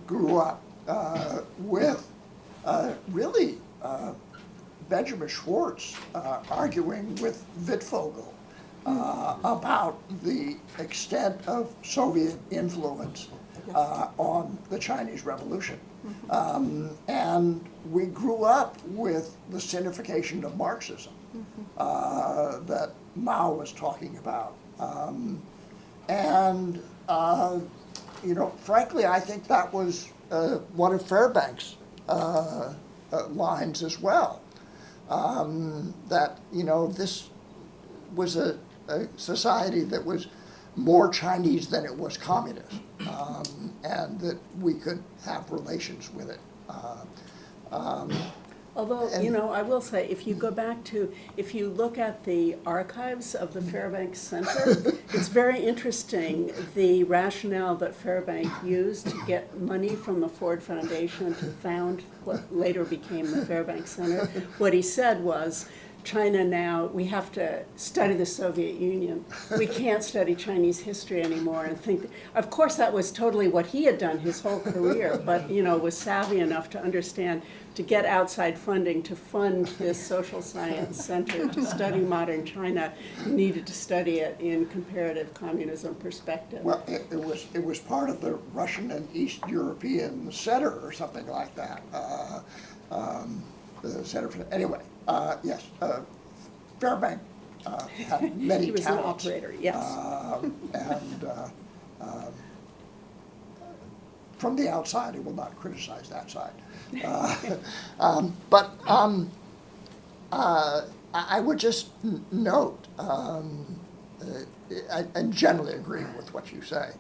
grew up with really Benjamin Schwartz arguing with Wittfogel about the extent of Soviet influence on the Chinese Revolution. And we grew up with the sinification of Marxism that Mao was talking about. Frankly, I think that was one of Fairbanks' lines as well. That, this was a society that was more Chinese than it was communist, and that we could have relations with it. Although, I will say, if you look at the archives of the Fairbanks Center, it's very interesting, the rationale that Fairbanks used to get money from the Ford Foundation to found what later became the Fairbanks Center. What he said was, China now, we have to study the Soviet Union. We can't study Chinese history anymore and think, of course that was totally what he had done his whole career, but was savvy enough to understand, to get outside funding to fund this social science center to study modern China, you needed to study it in comparative communism perspective. Well, it was part of the Russian and East European Center or something like that. The Center for, anyway, yes, Fairbank had many he was talents. An operator, yes. From the outside, I will not criticize that side. I would just note, and generally agreeing with what you say,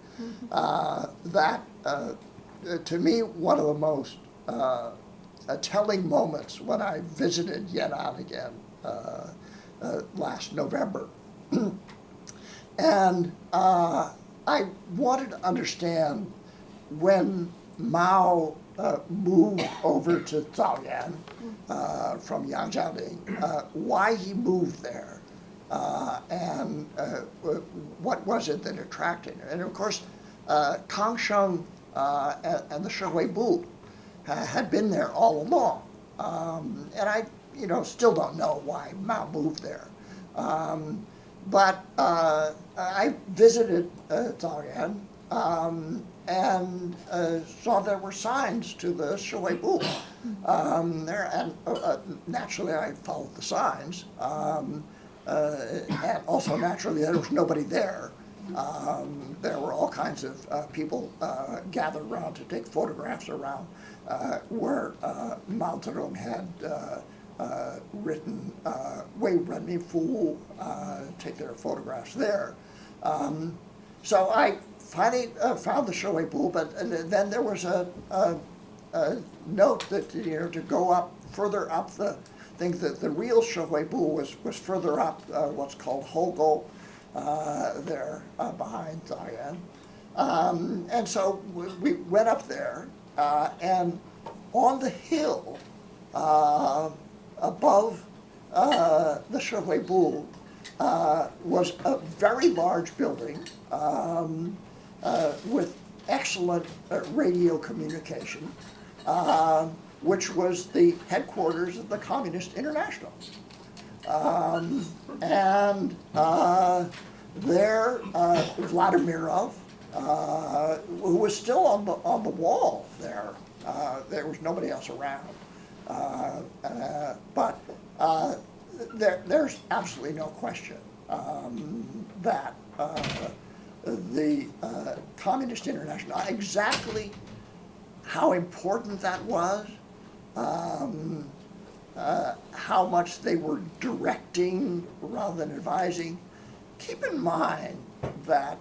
that to me, one of the most telling moments when I visited Yan'an again last November. And I wanted to understand when Mao moved over to Zhaoyan from Yangjialing, why he moved there, and what was it that attracted him. And of course, Kang Sheng and the Shehui had been there all along, and I, still don't know why Mao moved there. But I visited Zhaoyan and saw there were signs to the Shehui there, and naturally I followed the signs, and also naturally there was nobody there. There were all kinds of people gathered around to take photographs around where Mao Zedong had written Wei Ren Mi Fu, take their photographs there. So I finally found the Shehui Bu, but then there was a note that, to go up, further up the thing, that the real Shehui Bu was further up what's called Hogo, there behind Zhaoyan. And so we went up there, and on the hill above the Shehui Bu was a very large building with excellent radio communication, which was the headquarters of the Communist International. And there, Vladimirov, who was still on the wall there, there was nobody else around. But there's absolutely no question that the Communist International, exactly how important that was, how much they were directing rather than advising. Keep in mind that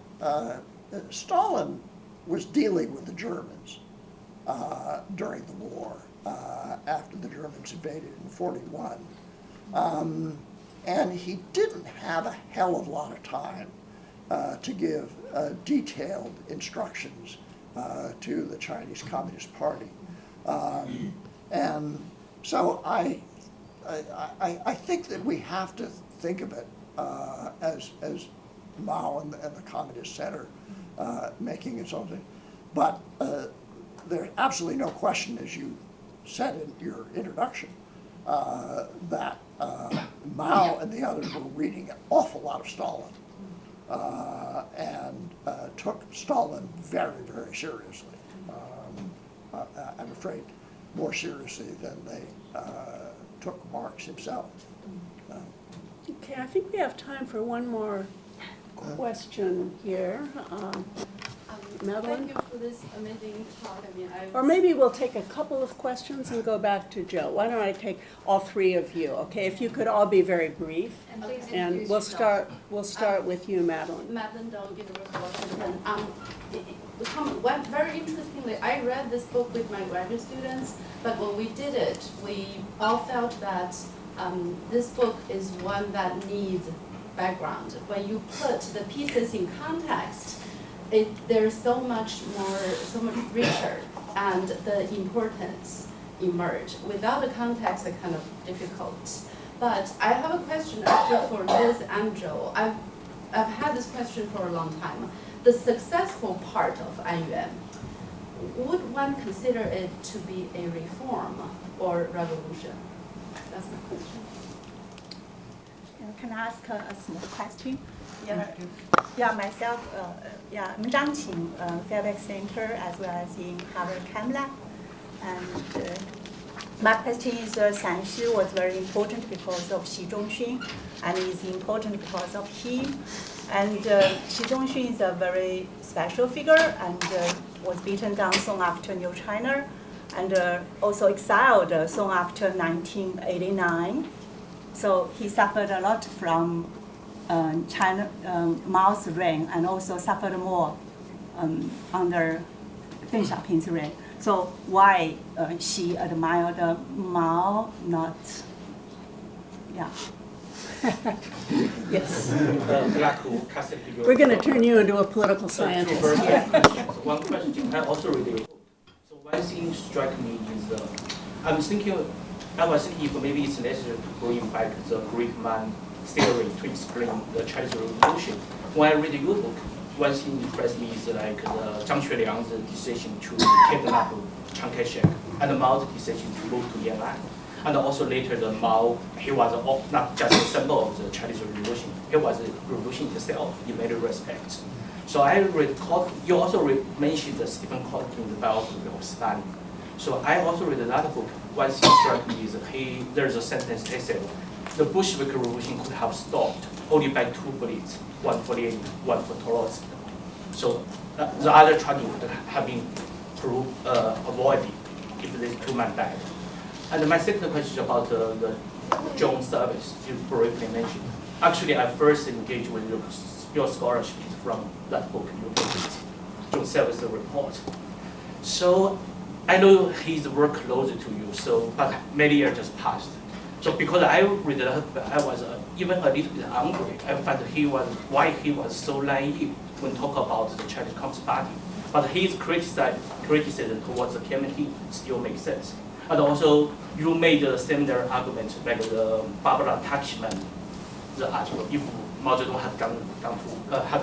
Stalin was dealing with the Germans during the war, after the Germans invaded in '41. And he didn't have a hell of a lot of time to give detailed instructions to the Chinese Communist Party. And so I think that we have to think of it as Mao and the Communist Center making its own thing. But there's absolutely no question, as you said in your introduction, that Mao and the others were reading an awful lot of Stalin and took Stalin very, very seriously. I'm afraid more seriously than they took Marx himself. Okay, I think we have time for one more question here. Madeline? Thank you for this amazing talk. I mean, Or maybe we'll take a couple of questions and go back to Joe. Why don't I take all three of you, okay? If you could all be very brief. And please And introduce we'll start with you, Madeline. Madeline Dong, University of Washington. Very interestingly, I read this book with my graduate students, but when we did it, we all felt that this book is one that needs background. When you put the pieces in context, there's so much richer, and the importance emerge. Without the context, it's kind of difficult. But I have a question actually for Liz and Joe. I've had this question for a long time. The successful part of IUM, would one consider it to be a reform or revolution? That's my question. Can I ask a small question? Myself, I'm Zhang Fairfax Center as well as in Harvard Chem Lab. And my question is, Sanshi was very important because of Xi Zhongxun, and is important because of him. And Xi Zhongxun is a very special figure and was beaten down soon after New China, and also exiled soon after 1989. So he suffered a lot from China, Mao's reign, and also suffered more under Deng Xiaoping's reign. So why she admired Mao, not, Yes. We're going to turn you into a political scientist. One question, I also read your book. So one thing struck me is, I was thinking if maybe it's necessary to bring back the Greek man theory to explain the Chinese Revolution. When I read your book, one thing impressed me is like Zhang Xueliang's decision to kidnap Chiang Kai-shek and Mao's decision to move to Yan'an. And also later the Mao, he was not just a symbol of the Chinese Revolution, he was a revolution itself in many respects. So I read, you also mentioned the Stephen Hawking's biography of Stalin. So I also read another book. One thing struck me is there's a sentence they said, the Bolshevik Revolution could have stopped only by 2 bullets, one for Lenin, one for Trotsky. So the other tragedy would have been avoided if these 2 men died. And my second question is about the Joan service you briefly mentioned. Actually, I first engaged with your scholarship from that book you wrote, Joan service report. So I know his work closer to you, but many years just passed. So because I read it, I was even a little bit angry. I found why he was so naive when talk about the Chinese Communist Party. But his criticism towards the committee still makes sense. And also, you made a similar argument like the Barbara Tuchman, the article, if Mao Zedong had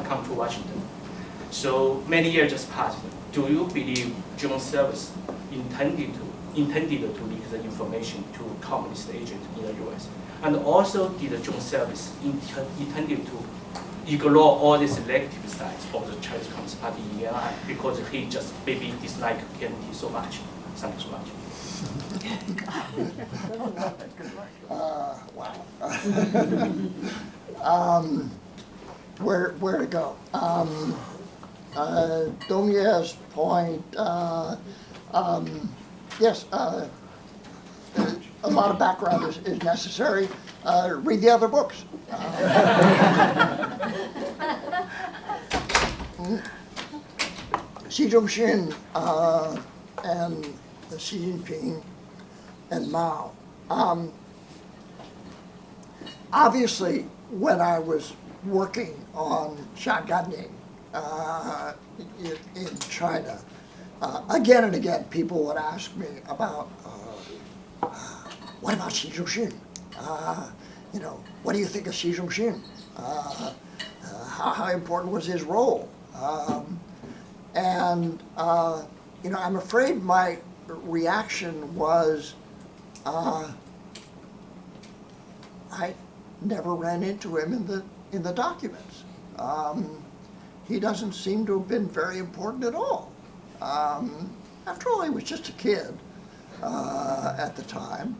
come to Washington. So many years just passed. Do you believe Joan service intended to leak the information to communist agents in the U.S.? And also, did the Joan service intended to ignore all the selective sides of the Chinese Communist Party in Yan'an because he just maybe disliked KMT so much? Thank you so much. Wow. Where to go? Dongye's point, yes, a lot of background is necessary. Read the other books. Xi Zhongxun and Xi Jinping and Mao. Obviously, when I was working on Shan in China, again and again, people would ask me about, what about Xi Zhongxun? What do you think of Xi Zhongxun? How important was his role? I'm afraid my reaction was, I never ran into him in the documents. He doesn't seem to have been very important at all. After all, he was just a kid at the time,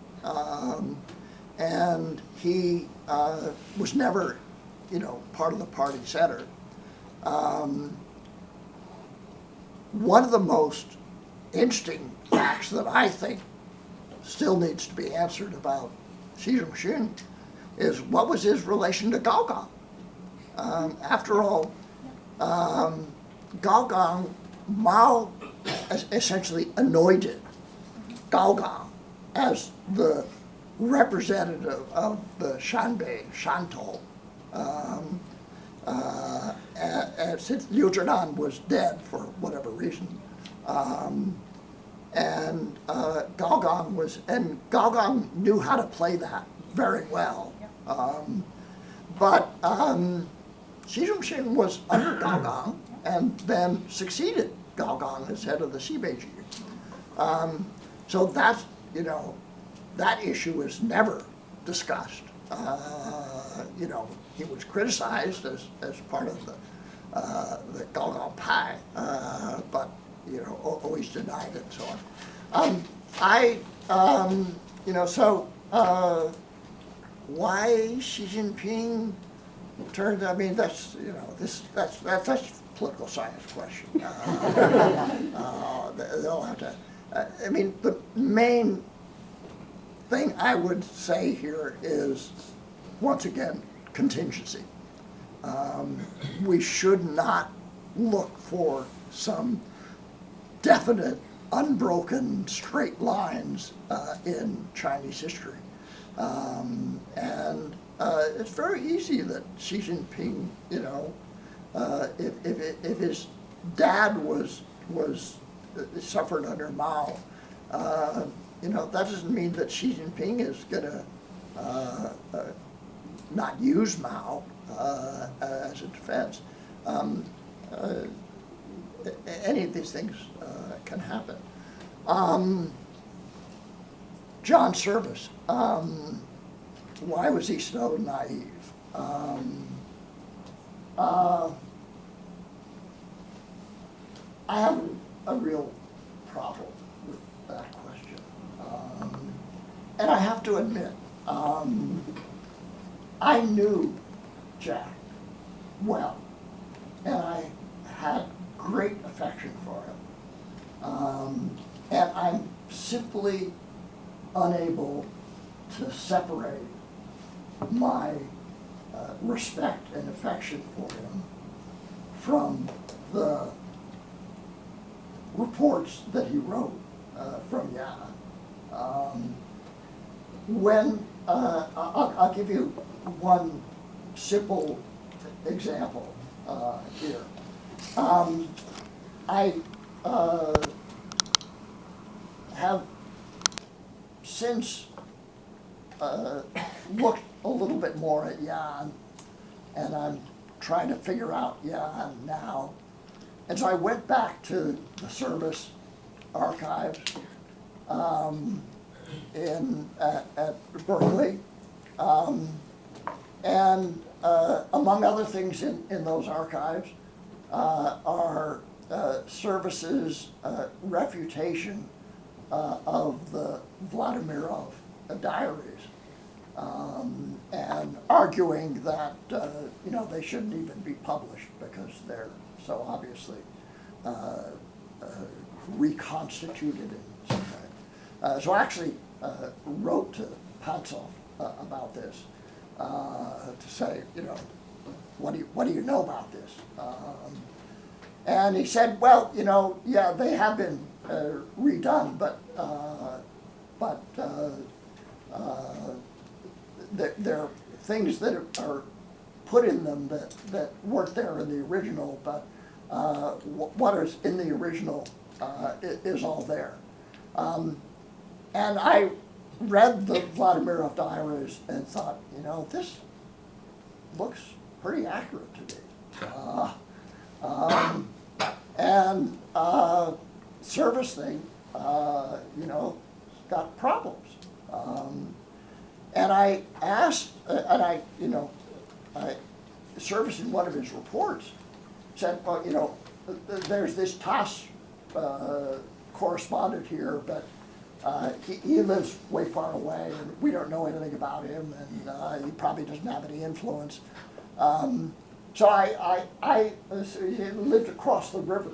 and he was never, part of the party center. One of the most interesting facts that I think still needs to be answered about Xi Jinping is what was his relation to Gao Gang? After all, Gao Gang, Mao essentially anointed Gao Gang as the representative of the Shan Bei, Shantou. And since Liu Zhidan was dead for whatever reason, and Gao Gang knew how to play that very well. But Xi Jinping was under Gao Gang and then succeeded Gao Gang as head of the Xi-Beijing. So that's, that issue is never discussed. He was criticized as part of the Gao Gang Pai, but always denied it and so on. Why Xi Jinping turned? I mean, that's that's a political science question. They'll have to. I mean, the main thing I would say here is, once again, contingency. We should not look for some definite, unbroken, straight lines in Chinese history. It's very easy that Xi Jinping, if his dad suffered under Mao, that doesn't mean that Xi Jinping is going to not use Mao as a defense. Any of these things can happen. John Service, why was he so naive? I have a real problem with that question. And I have to admit, I knew Jack well, and I had great affection for him. And I'm simply unable to separate my respect and affection for him from the reports that he wrote from Yan. I'll give you one simple example here. I have since looked a little bit more at Yan, and I'm trying to figure out Yan now. And so I went back to the service archives at Berkeley, and among other things in those archives are Service's refutation of the Vladimirov diaries, and arguing that they shouldn't even be published because they're so obviously reconstituted in some way. So I actually wrote to Pantsov about this to say, what do you know about this? And he said, well, yeah, they have been redone, but there are things that are put in them that weren't there in the original, but what is in the original is all there. And I read the Vladimirov diaries and thought, this looks pretty accurate to me. And Service thing, got problems. And I asked, and I Service in one of his reports said, well, there's this TASS correspondent here, but he lives way far away, and we don't know anything about him, and he probably doesn't have any influence. So I lived across the river,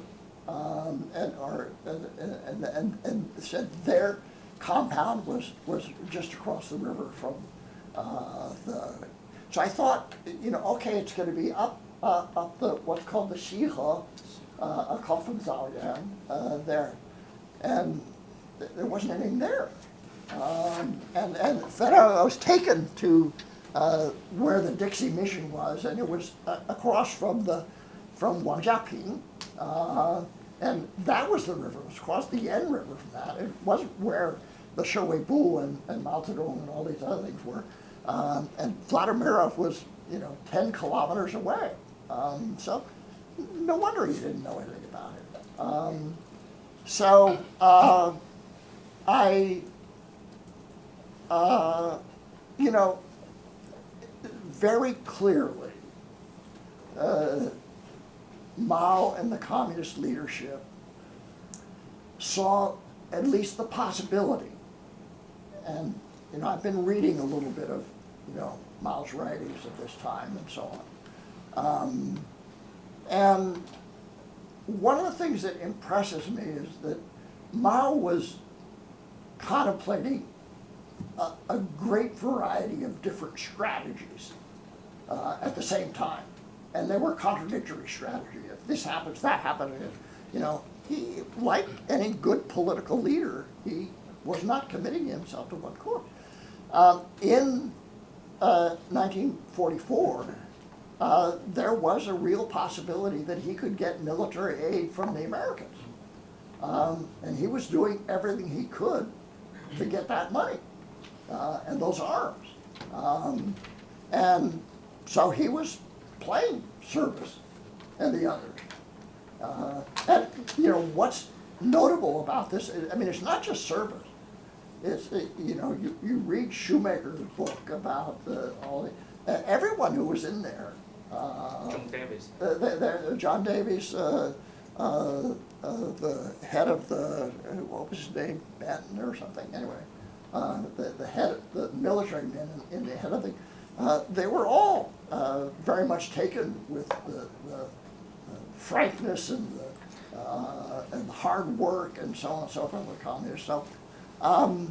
and said their compound was just across the river from the. So I thought, okay, it's going to be up the what's called the Shihe, Kaufensaal, there, and there wasn't anything there. And then I was taken to where the Dixie Mission was, and it was across from Wangjia-ping, and that was the river. It was across the Yan River from that. It wasn't where the Sheweibu and Mao Zedong and all these other things were. And Vladimirov was, 10 kilometers away. So no wonder he didn't know anything about it. I very clearly, Mao and the communist leadership saw at least the possibility, and I've been reading a little bit of Mao's writings at this time and so on. And one of the things that impresses me is that Mao was contemplating a great variety of different strategies at the same time. And they were contradictory strategies. If this happens, that happens. He, like any good political leader, he was not committing himself to one course. In 1944, there was a real possibility that he could get military aid from the Americans. And he was doing everything he could to get that money and those arms. And so he was playing Service and the others. And what's notable about this, it's not just Service. It's, you read Shoemaker's book about all the, everyone who was in there. John Davis. John Davis, the head of the, what was his name, Benton or something, anyway. The head, the military men in the head of the, they were all very much taken with the frankness and the hard work and so on and so forth of the communists. So, I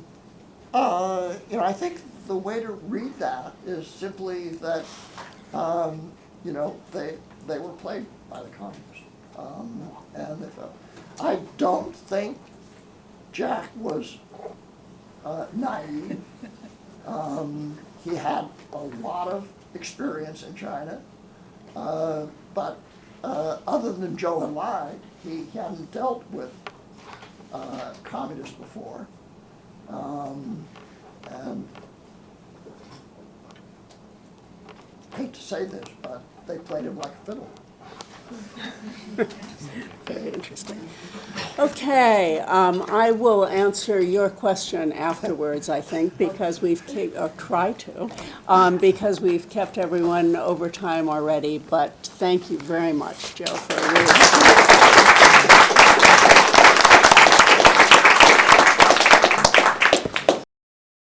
think the way to read that is simply that, they were played by the communists. And they felt. I don't think Jack was naive. He had a lot of experience in China, but other than Zhou Enlai, he hadn't dealt with communists before. And I hate to say this, but they played him like a fiddle. Very interesting. Okay, I will answer your question afterwards, I think, because we've because we've kept everyone over time already. But thank you very much, Joe, for a really